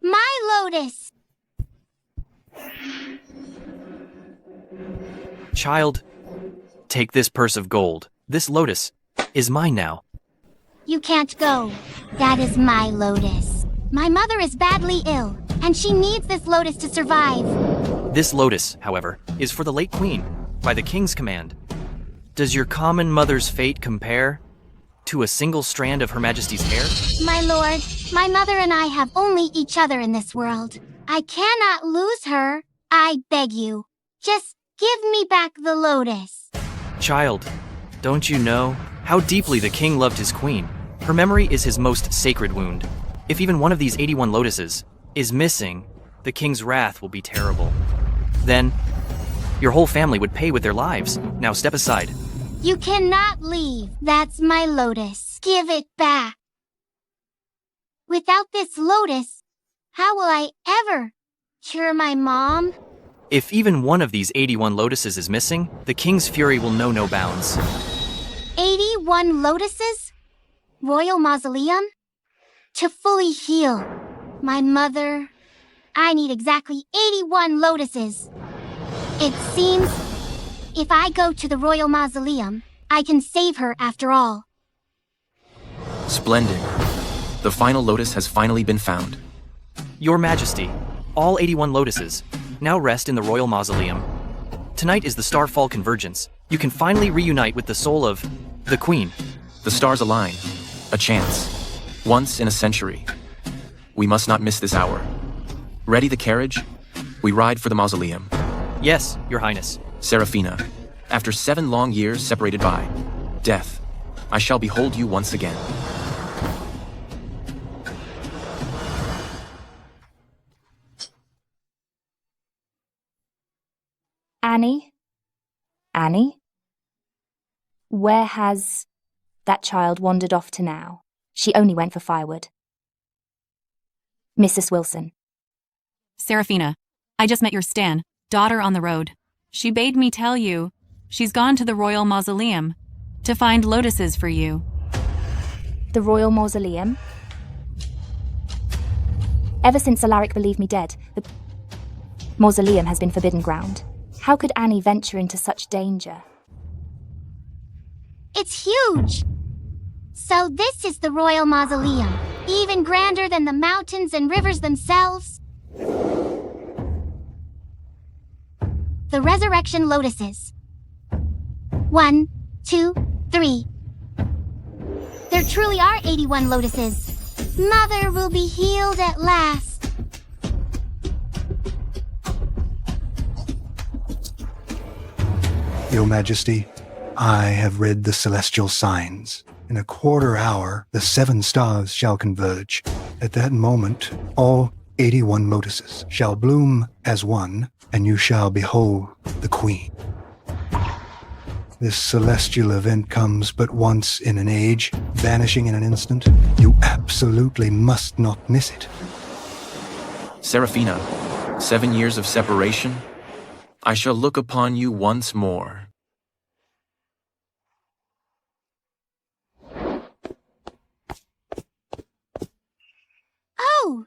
My lotus! Child, take this purse of gold. This lotus is mine now. You can't go. That is my lotus. My mother is badly ill, and she needs this lotus to survive. This lotus, however, is for the late Queen, by the King's command. Does your common mother's fate compare to a single strand of Her Majesty's hair? My lord, my mother and I have only each other in this world. I cannot lose her. I beg you. Just give me back the lotus. Child, don't you know how deeply the King loved his Queen? Her memory is his most sacred wound. If even one of these 81 lotuses is missing, the King's wrath will be terrible. Then, your whole family would pay with their lives. Now step aside. You cannot leave. That's my lotus. Give it back. Without this lotus, how will I ever cure my mom? If even one of these 81 lotuses is missing, the King's fury will know no bounds. 81 lotuses? Royal Mausoleum? To fully heal my mother, I need exactly 81 lotuses. It seems if I go to the royal mausoleum, I can save her after all. Splendid. The final lotus has finally been found. Your Majesty, all 81 lotuses now rest in the royal mausoleum. Tonight is the starfall convergence. You can finally reunite with the soul of the Queen. The stars align. A chance. Once in a century. We must not miss this hour. Ready the carriage? We ride for the mausoleum. Yes, Your Highness. Saraphina, after 7 long years separated by death, I shall behold you once again. Annie? Annie? Where has that child wandered off to now? She only went for firewood. Mrs. Wilson. Saraphina, I just met your Stan, daughter on the road. She bade me tell you she's gone to the royal mausoleum to find lotuses for you. The royal mausoleum? Ever since Alaric believed me dead, the mausoleum has been forbidden ground. How could Annie venture into such danger? It's huge! So this is the royal mausoleum, even grander than the mountains and rivers themselves. The resurrection lotuses. 1, 2, 3. There truly are 81 lotuses. Mother will be healed at last. Your Majesty, I have read the celestial signs. In a quarter hour, the 7 stars shall converge. At that moment, all 81 lotuses shall bloom as one, and you shall behold the Queen. This celestial event comes but once in an age, vanishing in an instant. You absolutely must not miss it. Saraphina, 7 years of separation, I shall look upon you once more. Oh!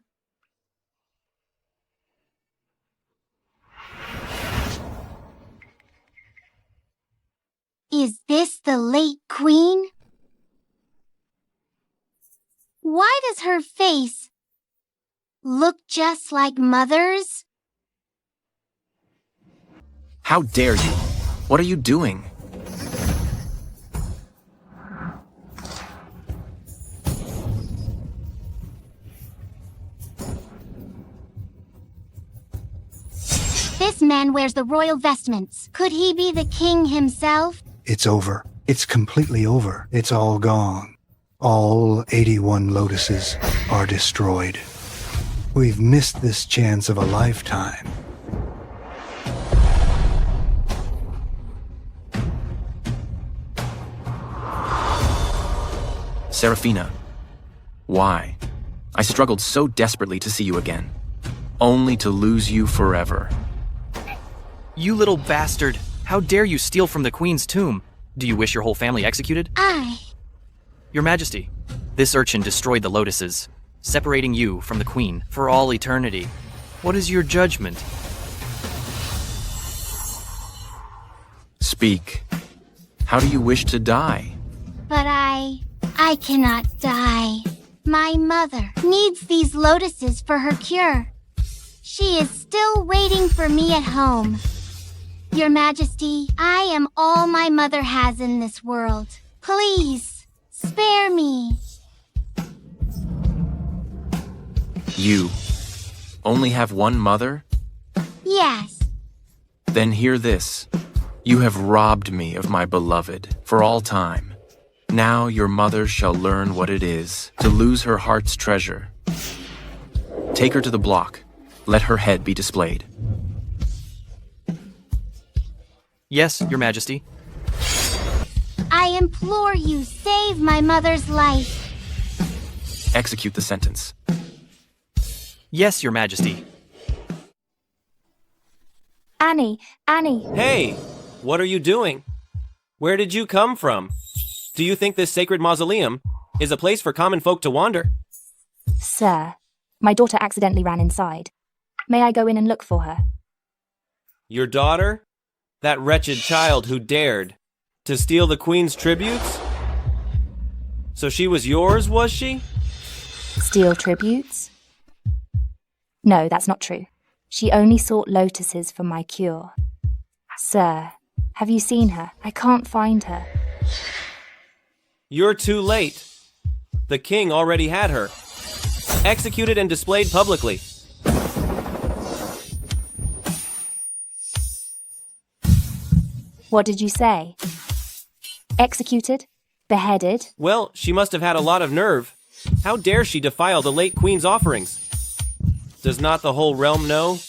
Is this the late Queen? Why does her face look just like Mother's? How dare you? What are you doing? This man wears the royal vestments. Could he be the king himself? It's over. It's completely over. It's all gone. All 81 lotuses are destroyed. We've missed this chance of a lifetime. Saraphina, why? I struggled so desperately to see you again, only to lose you forever. You little bastard! How dare you steal from the Queen's tomb? Do you wish your whole family executed? Your Majesty, this urchin destroyed the lotuses, separating you from the Queen for all eternity. What is your judgment? Speak. How do you wish to die? But I cannot die. My mother needs these lotuses for her cure. She is still waiting for me at home. Your Majesty, I am all my mother has in this world. Please, spare me. You only have one mother? Yes. Then hear this. You have robbed me of my beloved for all time. Now your mother shall learn what it is to lose her heart's treasure. Take her to the block. Let her head be displayed. Yes, Your Majesty. I implore you, save my mother's life. Execute the sentence. Yes, Your Majesty. Annie! Hey! What are you doing? Where did you come from? Do you think this sacred mausoleum is a place for common folk to wander? Sir, my daughter accidentally ran inside. May I go in and look for her? Your daughter? That wretched child who dared to steal the queen's tributes? So she was yours, was she? Steal tributes? No, that's not true. She only sought lotuses for my cure. Sir, have you seen her? I can't find her. You're too late. The king already had her. Executed and displayed publicly. What did you say? Executed? Beheaded? Well, she must have had a lot of nerve. How dare she defile the late queen's offerings? Does not the whole realm know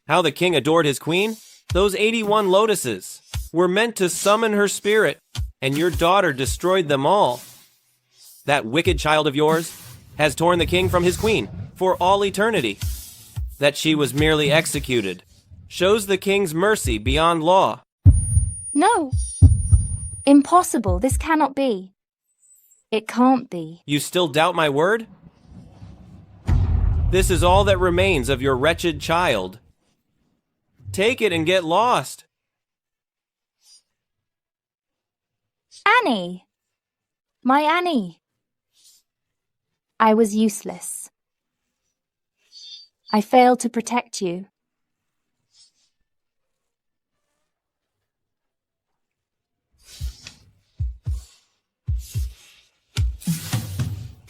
how the king adored his queen? Those 81 lotuses were meant to summon her spirit, and your daughter destroyed them all. That wicked child of yours has torn the king from his queen for all eternity. That she was merely executed shows the king's mercy beyond law. No. Impossible. This cannot be. It can't be. You still doubt my word? This is all that remains of your wretched child. Take it and get lost. Annie! My Annie! I was useless. I failed to protect you.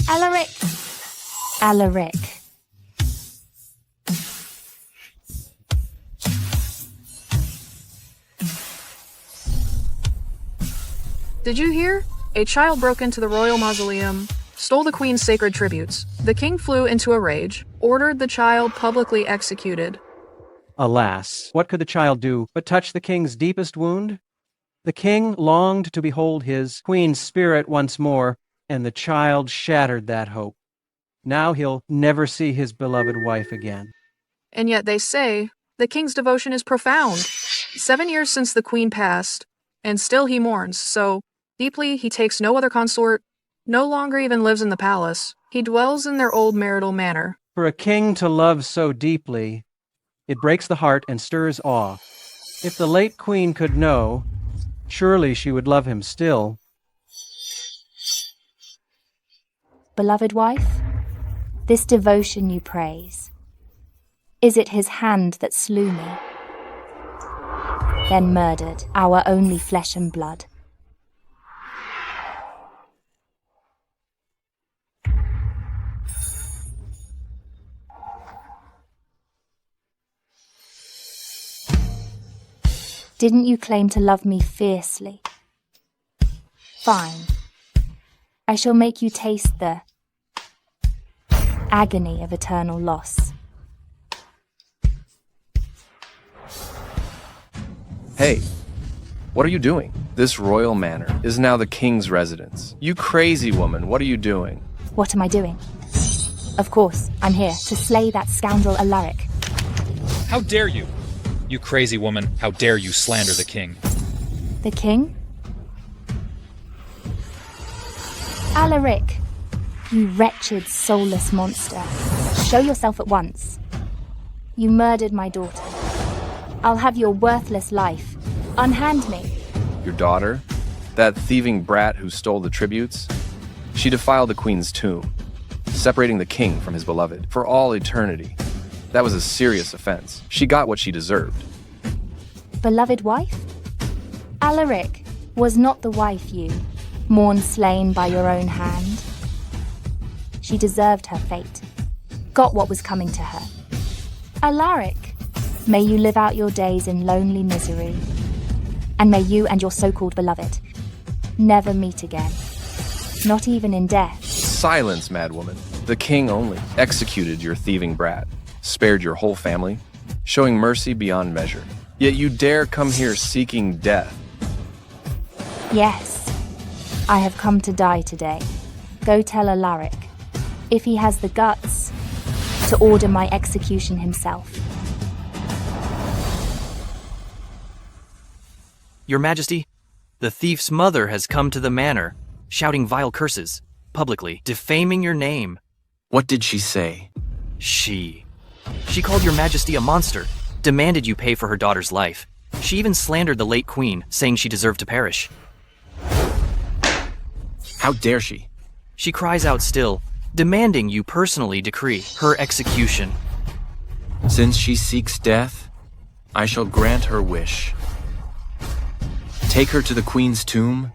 Alaric! Alaric. Did you hear? A child broke into the royal mausoleum, stole the queen's sacred tributes. The king flew into a rage, ordered the child publicly executed. Alas, what could the child do but touch the king's deepest wound? The king longed to behold his queen's spirit once more, and the child shattered that hope. Now he'll never see his beloved wife again. And yet they say the king's devotion is profound. 7 years since the queen passed, and still he mourns, so deeply he takes no other consort, no longer even lives in the palace. He dwells in their old marital manor. For a king to love so deeply, it breaks the heart and stirs awe. If the late queen could know, surely she would love him still. Beloved wife, this devotion you praise, is it his hand that slew me? Then murdered our only flesh and blood? Didn't you claim to love me fiercely? Fine. I shall make you taste the agony of eternal loss. Hey, what are you doing? This royal manor is now the king's residence. You crazy woman, what are you doing? What am I doing? Of course, I'm here to slay that scoundrel Alaric. How dare you? You crazy woman, how dare you slander the king? The king? Alaric, you wretched, soulless monster. Show yourself at once. You murdered my daughter. I'll have your worthless life. Unhand me. Your daughter? That thieving brat who stole the tributes? She defiled the queen's tomb, separating the king from his beloved for all eternity. That was a serious offense. She got what she deserved. Beloved wife? Alaric was not the wife you mourn slain by your own hand. She deserved her fate, got what was coming to her. Alaric, may you live out your days in lonely misery, and may you and your so-called beloved never meet again, not even in death. Silence, madwoman. The king only executed your thieving brat, spared your whole family, showing mercy beyond measure. Yet you dare come here seeking death. Yes, I have come to die today. Go tell Alaric, if he has the guts, to order my execution himself. Your Majesty, the thief's mother has come to the manor, shouting vile curses, publicly, defaming your name. What did she say? She She called your majesty a monster, demanded you pay for her daughter's life. She even slandered the late queen, saying she deserved to perish. How dare she? She cries out still, demanding you personally decree her execution. Since she seeks death, I shall grant her wish. Take her to the queen's tomb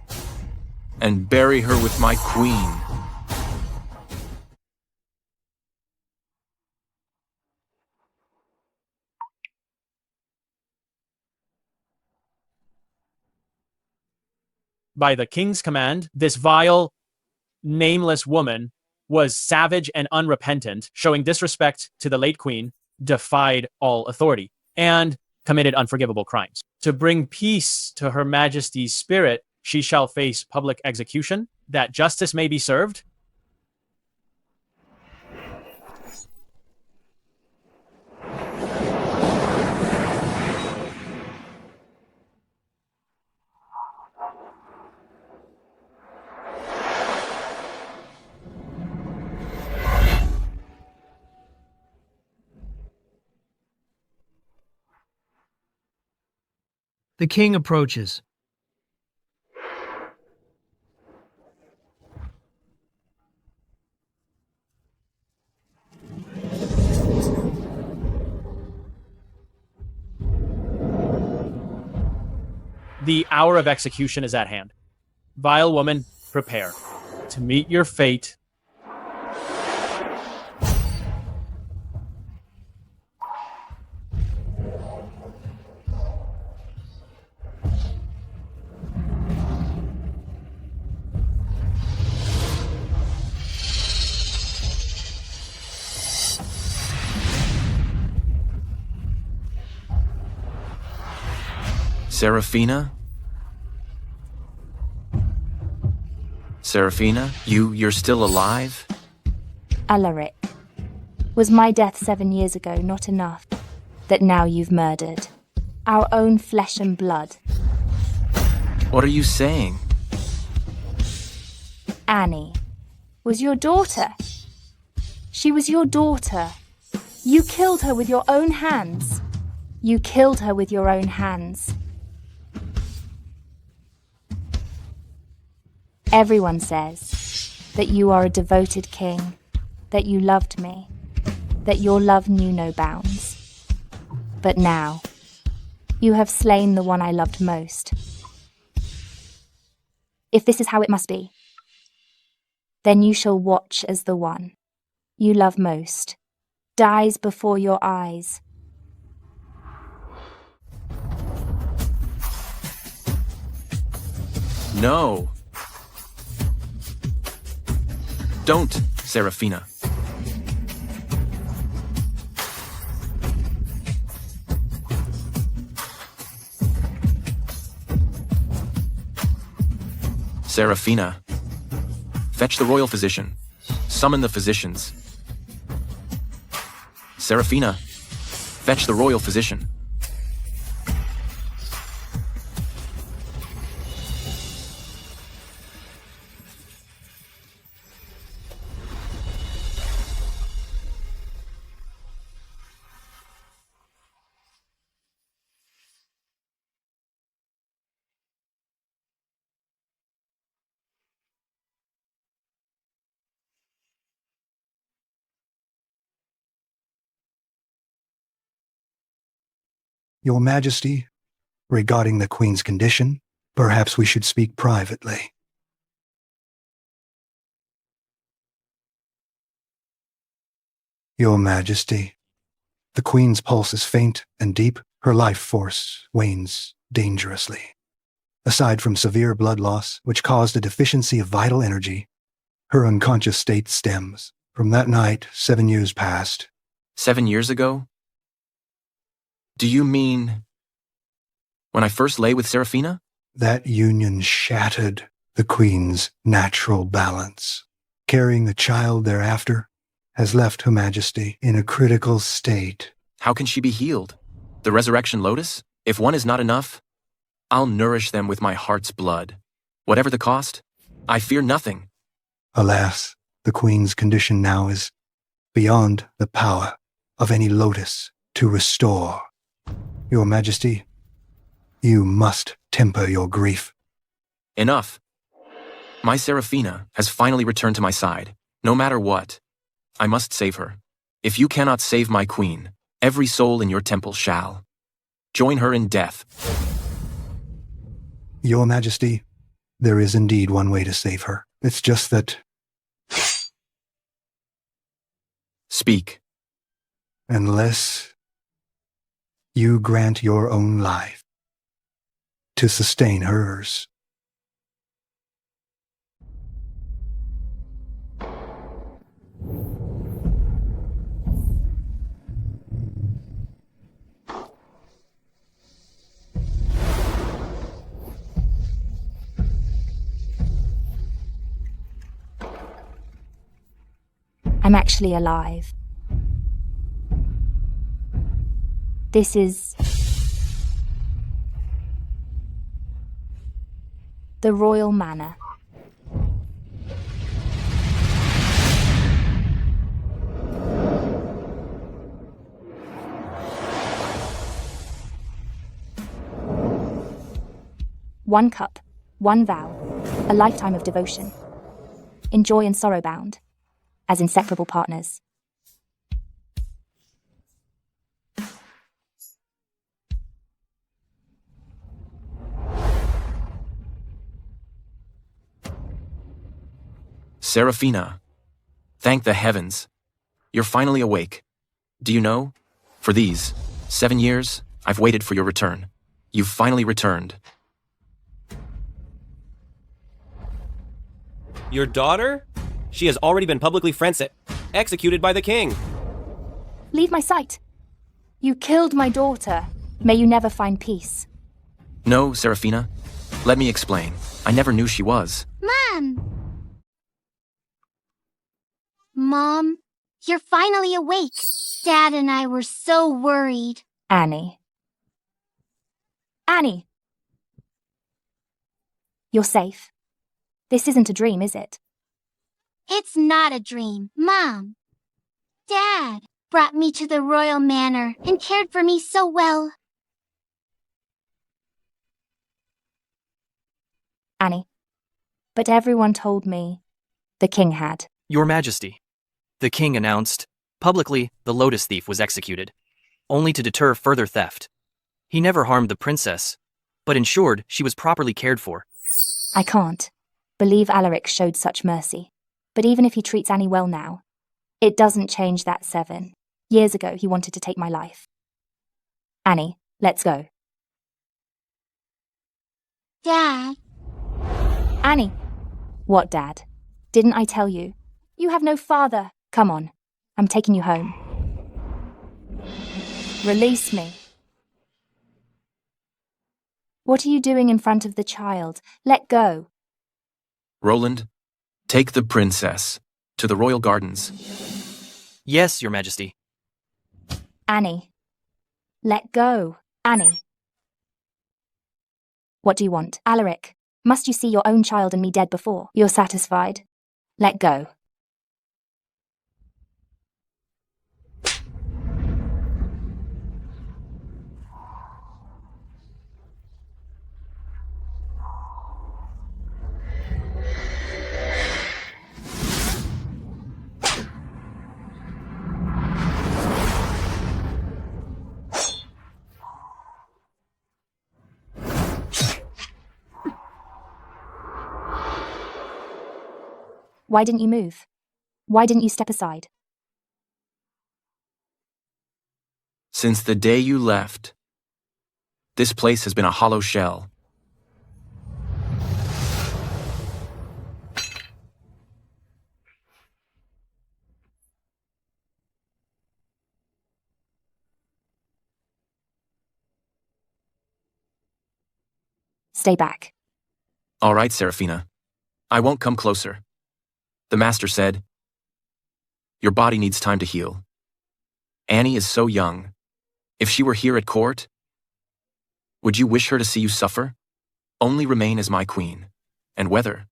and bury her with my queen. By the king's command, this vile, nameless woman was savage and unrepentant, showing disrespect to the late queen, defied all authority, and committed unforgivable crimes. To bring peace to her majesty's spirit, she shall face public execution, that justice may be served. The king approaches. The hour of execution is at hand. Vile woman, prepare to meet your fate. Saraphina? Saraphina, you're still alive? Alaric, was my death 7 years ago not enough that now you've murdered our own flesh and blood? What are you saying? Annie was your daughter. She was your daughter. You killed her with your own hands. You killed her with your own hands. Everyone says that you are a devoted king, that you loved me, that your love knew no bounds. But now, you have slain the one I loved most. If this is how it must be, then you shall watch as the one you love most dies before your eyes. No. Don't, Saraphina. Saraphina, fetch the royal physician. Summon the physicians. Saraphina, fetch the royal physician. Your Majesty, regarding the Queen's condition, perhaps we should speak privately. Your Majesty, the Queen's pulse is faint and deep. Her life force wanes dangerously. Aside from severe blood loss, which caused a deficiency of vital energy, her unconscious state stems from that night 7 years past. 7 years ago? Do you mean when I first lay with Saraphina? That union shattered the Queen's natural balance. Carrying the child thereafter has left Her Majesty in a critical state. How can she be healed? The resurrection lotus? If one is not enough, I'll nourish them with my heart's blood. Whatever the cost, I fear nothing. Alas, the Queen's condition now is beyond the power of any lotus to restore. Your Majesty, you must temper your grief. Enough. My Saraphina has finally returned to my side. No matter what, I must save her. If you cannot save my queen, every soul in your temple shall. Join her in death. Your Majesty, there is indeed one way to save her. It's just that... Speak. Unless you grant your own life to sustain hers. I'm actually alive. This is the royal manor. One cup, one vow, a lifetime of devotion. In joy and sorrow bound, as inseparable partners. Saraphina, thank the heavens. You're finally awake. Do you know? For these 7 years, I've waited for your return. You've finally returned. Your daughter? She has already been publicly executed by the king. Leave my sight. You killed my daughter. May you never find peace. No, Saraphina. Let me explain. I never knew she was. Mom, you're finally awake. Dad and I were so worried. Annie. Annie! You're safe. This isn't a dream, is it? It's not a dream, Mom. Dad brought me to the royal manor and cared for me so well. Annie. But everyone told me the king had. Your Majesty, the king announced publicly the lotus thief was executed, only to deter further theft. He never harmed the princess, but ensured she was properly cared for. I can't believe Alaric showed such mercy. But even if he treats Annie well now, it doesn't change that 7 years ago he wanted to take my life. Annie, let's go. Dad. Annie. What, Dad? Didn't I tell you? You have no father. Come on. I'm taking you home. Release me. What are you doing in front of the child? Let go. Roland, take the princess to the royal gardens. Yes, Your Majesty. Annie. Let go. Annie. What do you want? Alaric, must you see your own child and me dead before you're satisfied? Let go. Why didn't you move? Why didn't you step aside? Since the day you left, this place has been a hollow shell. Stay back. All right, Saraphina. I won't come closer. The master said, your body needs time to heal. Annie is so young. If she were here at court, would you wish her to see you suffer? Only remain as my queen, and whether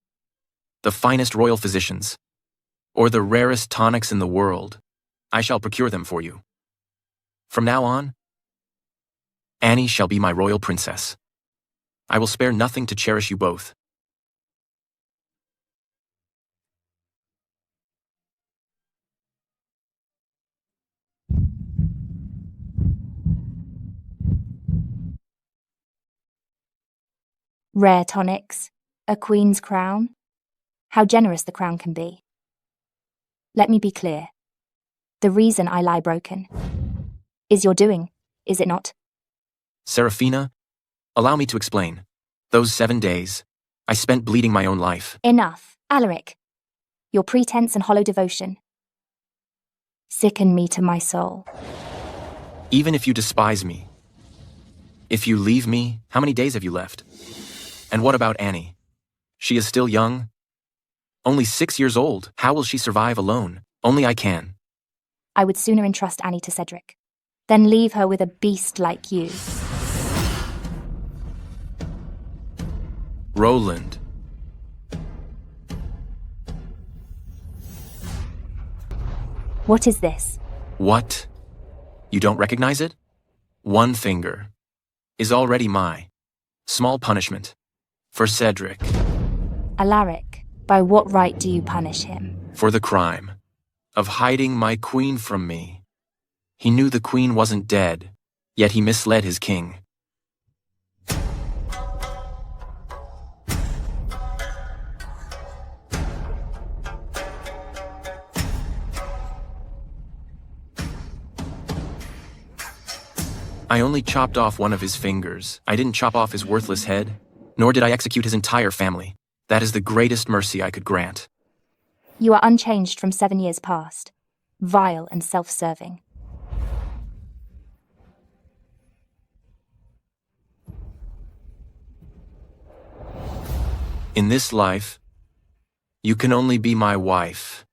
the finest royal physicians or the rarest tonics in the world, I shall procure them for you. From now on, Annie shall be my royal princess. I will spare nothing to cherish you both. Rare tonics, a queen's crown. How generous the crown can be. Let me be clear. The reason I lie broken is your doing, is it not? Saraphina, allow me to explain. Those 7 days, I spent bleeding my own life. Enough, Alaric. Your pretense and hollow devotion sicken me to my soul. Even if you despise me, if you leave me, how many days have you left? And what about Annie? She is still young. Only 6 years old. How will she survive alone? Only I can. I would sooner entrust Annie to Cedric than leave her with a beast like you. Roland. What is this? What? You don't recognize it? 1 finger is already my small punishment for Cedric. Alaric, by what right do you punish him? For the crime of hiding my queen from me. He knew the queen wasn't dead, yet he misled his king. I only chopped off one of his fingers. I didn't chop off his worthless head, nor did I execute his entire family. That is the greatest mercy I could grant. You are unchanged from 7 years past, vile and self-serving. In this life, you can only be my wife.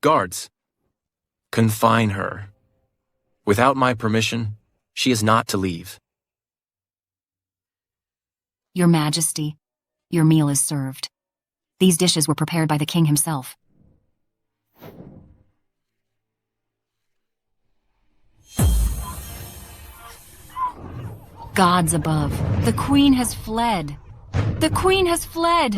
Guards, confine her. Without my permission, she is not to leave. Your Majesty, your meal is served. These dishes were prepared by the king himself. Gods above, the queen has fled. The queen has fled!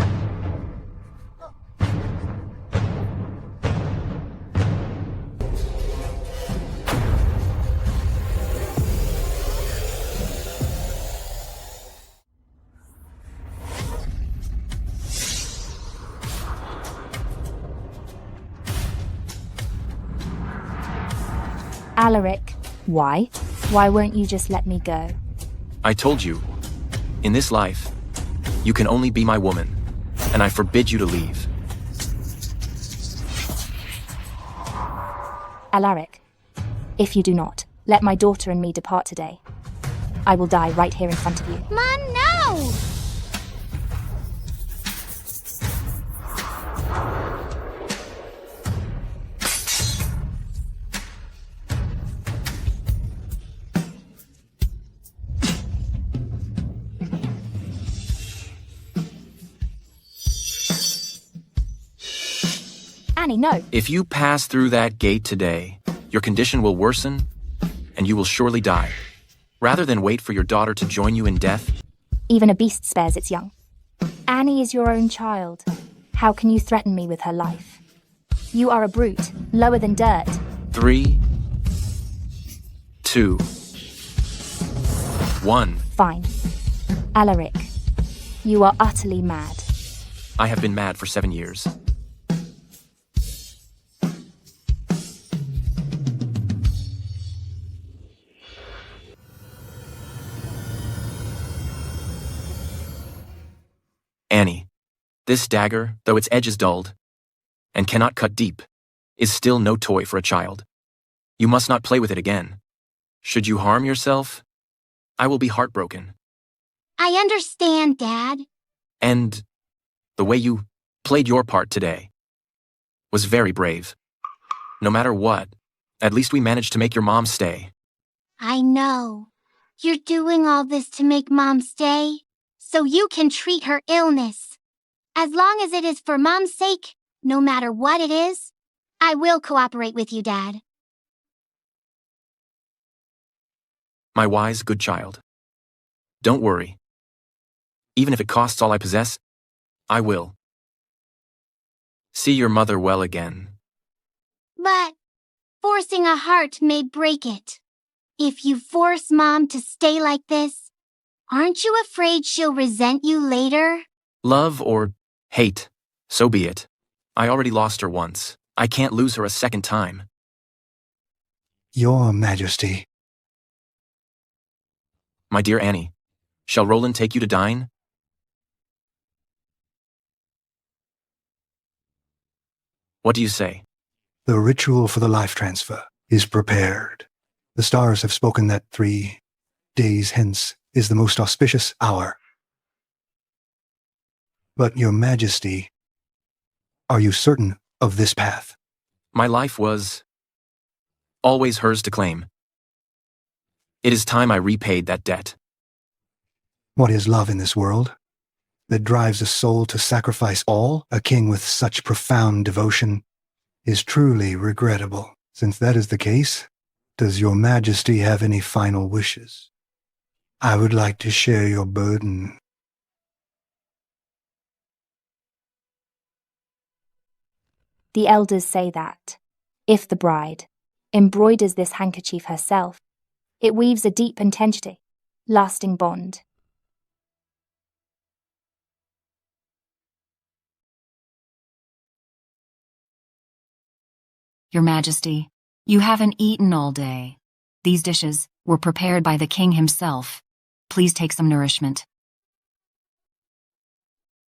Alaric, why? Why won't you just let me go? I told you, in this life, you can only be my woman, and I forbid you to leave. Alaric, if you do not, let my daughter and me depart today. I will die right here in front of you. Mom, no! Annie, no. If you pass through that gate today, your condition will worsen, and you will surely die. Rather than wait for your daughter to join you in death. Even a beast spares its young. Annie is your own child. How can you threaten me with her life? You are a brute, lower than dirt. 3, 2, 1. Fine. Alaric, you are utterly mad. I have been mad for 7 years. Annie, this dagger, though its edge is dulled, and cannot cut deep, is still no toy for a child. You must not play with it again. Should you harm yourself, I will be heartbroken. I understand, Dad. And the way you played your part today was very brave. No matter what, at least we managed to make your mom stay. I know. You're doing all this to make Mom stay, so you can treat her illness. As long as it is for Mom's sake, no matter what it is, I will cooperate with you, Dad. My wise, good child. Don't worry. Even if it costs all I possess, I will. See your mother well again. But forcing a heart may break it. If you force Mom to stay like this, aren't you afraid she'll resent you later? Love or hate, so be it. I already lost her once. I can't lose her a second time. Your Majesty. My dear Annie, shall Roland take you to dine? What do you say? The ritual for the life transfer is prepared. The stars have spoken that 3 days hence is the most auspicious hour. But Your Majesty, are you certain of this path? My life was always hers to claim. It is time I repaid that debt. What is love in this world that drives a soul to sacrifice all? A king with such profound devotion is truly regrettable. Since that is the case, does Your Majesty have any final wishes? I would like to share your burden. The elders say that, if the bride embroiders this handkerchief herself, it weaves a deep intensity, lasting bond. Your Majesty, you haven't eaten all day. These dishes were prepared by the king himself. Please take some nourishment.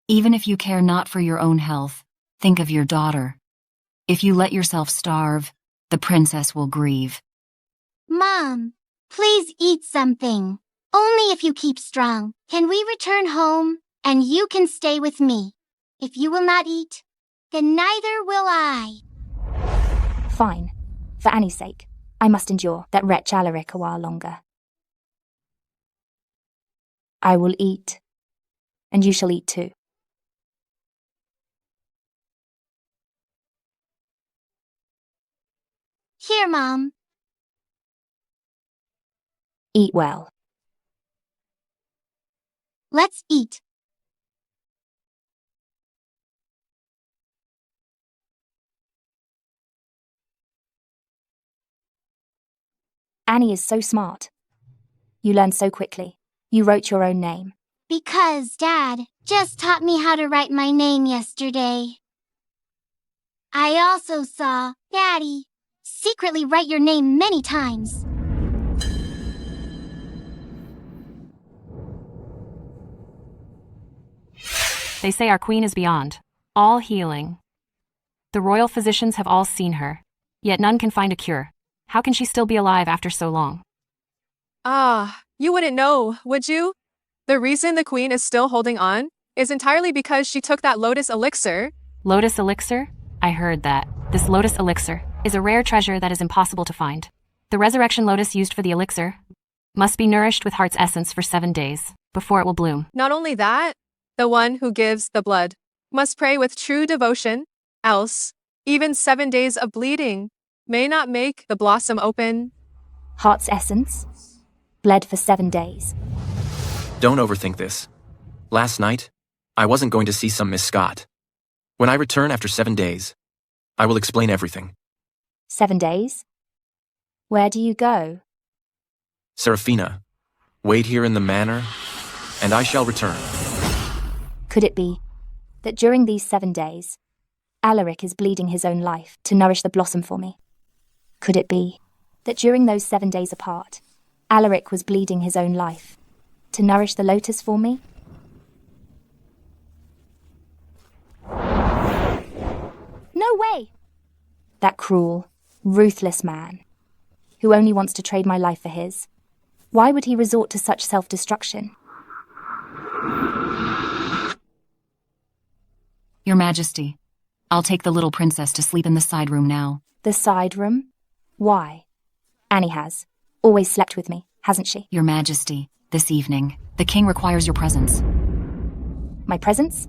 Even if you care not for your own health, think of your daughter. If you let yourself starve, the princess will grieve. Mom, please eat something. Only if you keep strong can we return home, and you can stay with me. If you will not eat, then neither will I. Fine. For Annie's sake, I must endure that wretch Alaric a while longer. I will eat, and you shall eat too. Here, Mom. Eat well. Let's eat. Annie is so smart. You learn so quickly. You wrote your own name. Because Dad just taught me how to write my name yesterday. I also saw Daddy secretly write your name many times. They say our queen is beyond all healing. The royal physicians have all seen her, yet none can find a cure. How can she still be alive after so long? You wouldn't know, would you? The reason the queen is still holding on is entirely because she took that lotus elixir. Lotus elixir? I heard that. This lotus elixir is a rare treasure that is impossible to find. The resurrection lotus used for the elixir must be nourished with heart's essence for 7 days before it will bloom. Not only that, the one who gives the blood must pray with true devotion, else even 7 days of bleeding may not make the blossom open. Heart's essence? Bled for 7 days. Don't overthink this. Last night, I wasn't going to see some Miss Scott. When I return after 7 days, I will explain everything. 7 days? Where do you go? Saraphina, wait here in the manor, and I shall return. Could it be that during these 7 days, Alaric is bleeding his own life to nourish the blossom for me? Could it be that during those 7 days apart, Alaric was bleeding his own life to nourish the lotus for me? No way! That cruel, ruthless man, who only wants to trade my life for his. Why would he resort to such self-destruction? Your Majesty, I'll take the little princess to sleep in the side room now. The side room? Why? Annie has always slept with me, hasn't she? Your Majesty, this evening, the king requires your presence. My presence?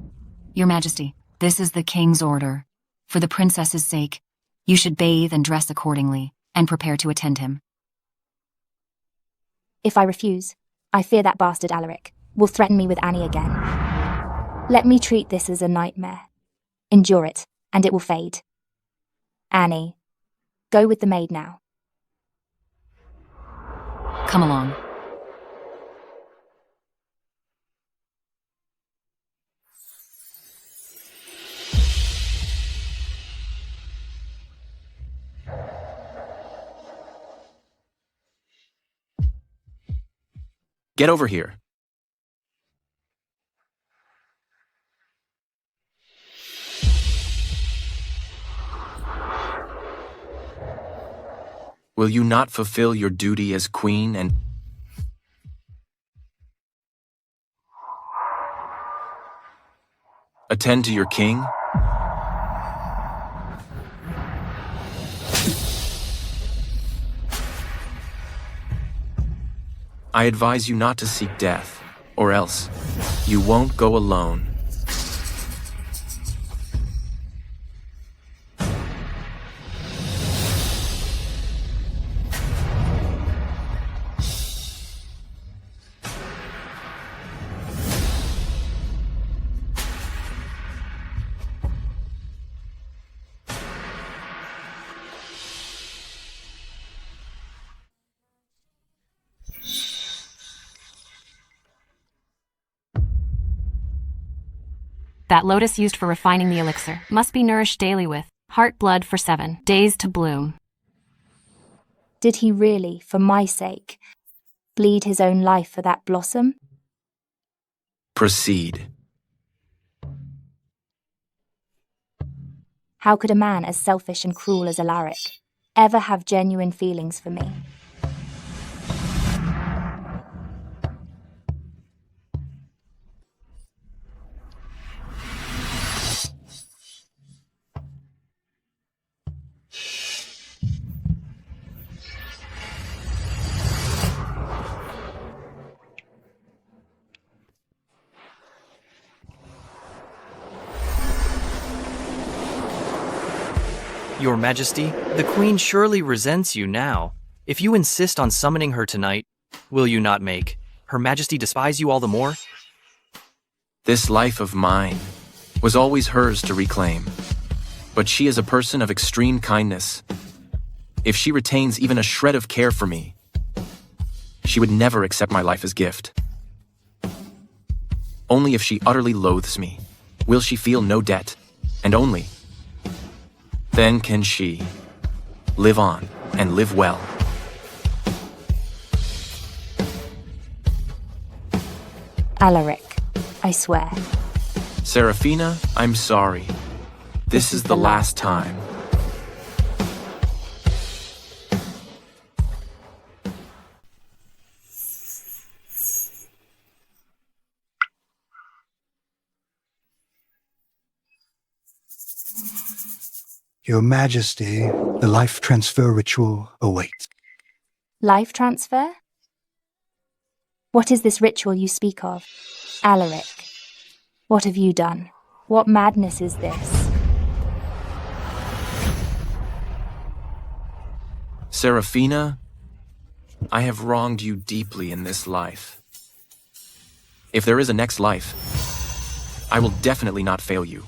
Your Majesty, this is the king's order. For the princess's sake, you should bathe and dress accordingly, and prepare to attend him. If I refuse, I fear that bastard Alaric will threaten me with Annie again. Let me treat this as a nightmare. Endure it, and it will fade. Annie, go with the maid now. Come along. Get over here. Will you not fulfill your duty as queen and attend to your king? I advise you not to seek death, or else you won't go alone. That lotus used for refining the elixir must be nourished daily with heart blood for 7 days to bloom. Did he really, for my sake, bleed his own life for that blossom? Proceed. How could a man as selfish and cruel as Alaric ever have genuine feelings for me? Your Majesty, the Queen surely resents you now. If you insist on summoning her tonight, will you not make Her Majesty despise you all the more? This life of mine was always hers to reclaim, but she is a person of extreme kindness. If she retains even a shred of care for me, she would never accept my life as gift. Only if she utterly loathes me will she feel no debt, and only then can she live on and live well. Alaric, I swear. Saraphina, I'm sorry. This is the last time. Your Majesty, the life transfer ritual awaits. Life transfer? What is this ritual you speak of? Alaric, what have you done? What madness is this? Saraphina, I have wronged you deeply in this life. If there is a next life, I will definitely not fail you.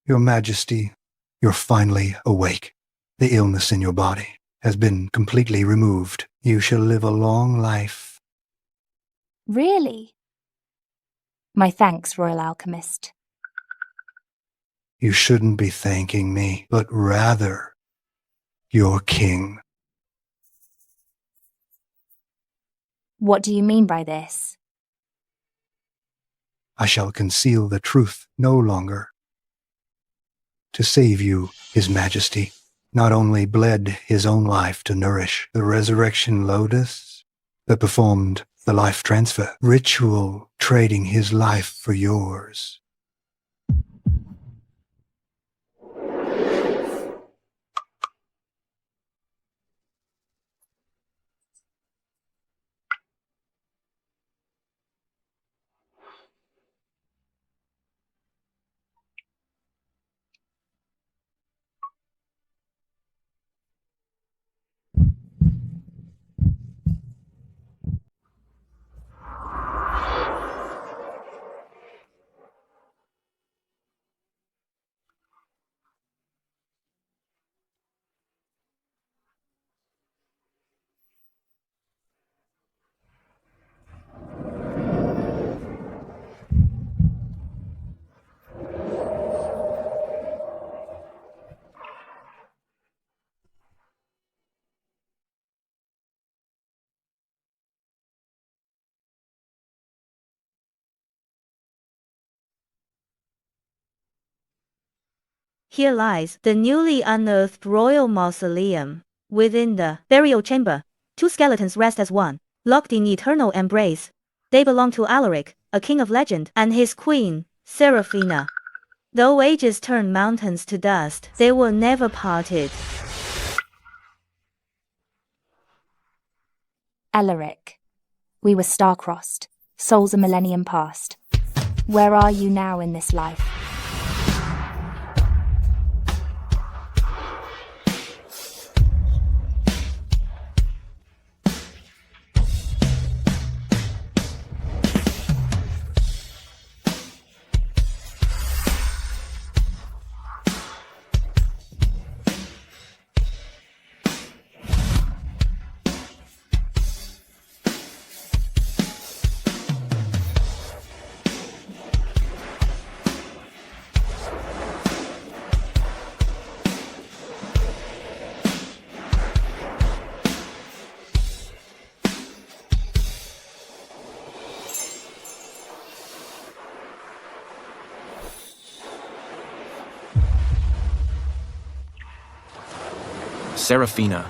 Your Majesty, you're finally awake. The illness in your body has been completely removed. You shall live a long life. Really? My thanks, Royal Alchemist. You shouldn't be thanking me, but rather your king. What do you mean by this? I shall conceal the truth no longer. To save you, His Majesty not only bled his own life to nourish the resurrection lotus, but performed the life transfer ritual, trading his life for yours. Here lies the newly unearthed royal mausoleum. Within the burial chamber, two skeletons rest as one, locked in eternal embrace. They belong to Alaric, a king of legend, and his queen, Saraphina. Though ages turn mountains to dust, they were never parted. Alaric. We were star-crossed, souls a millennium past. Where are you now in this life? Saraphina,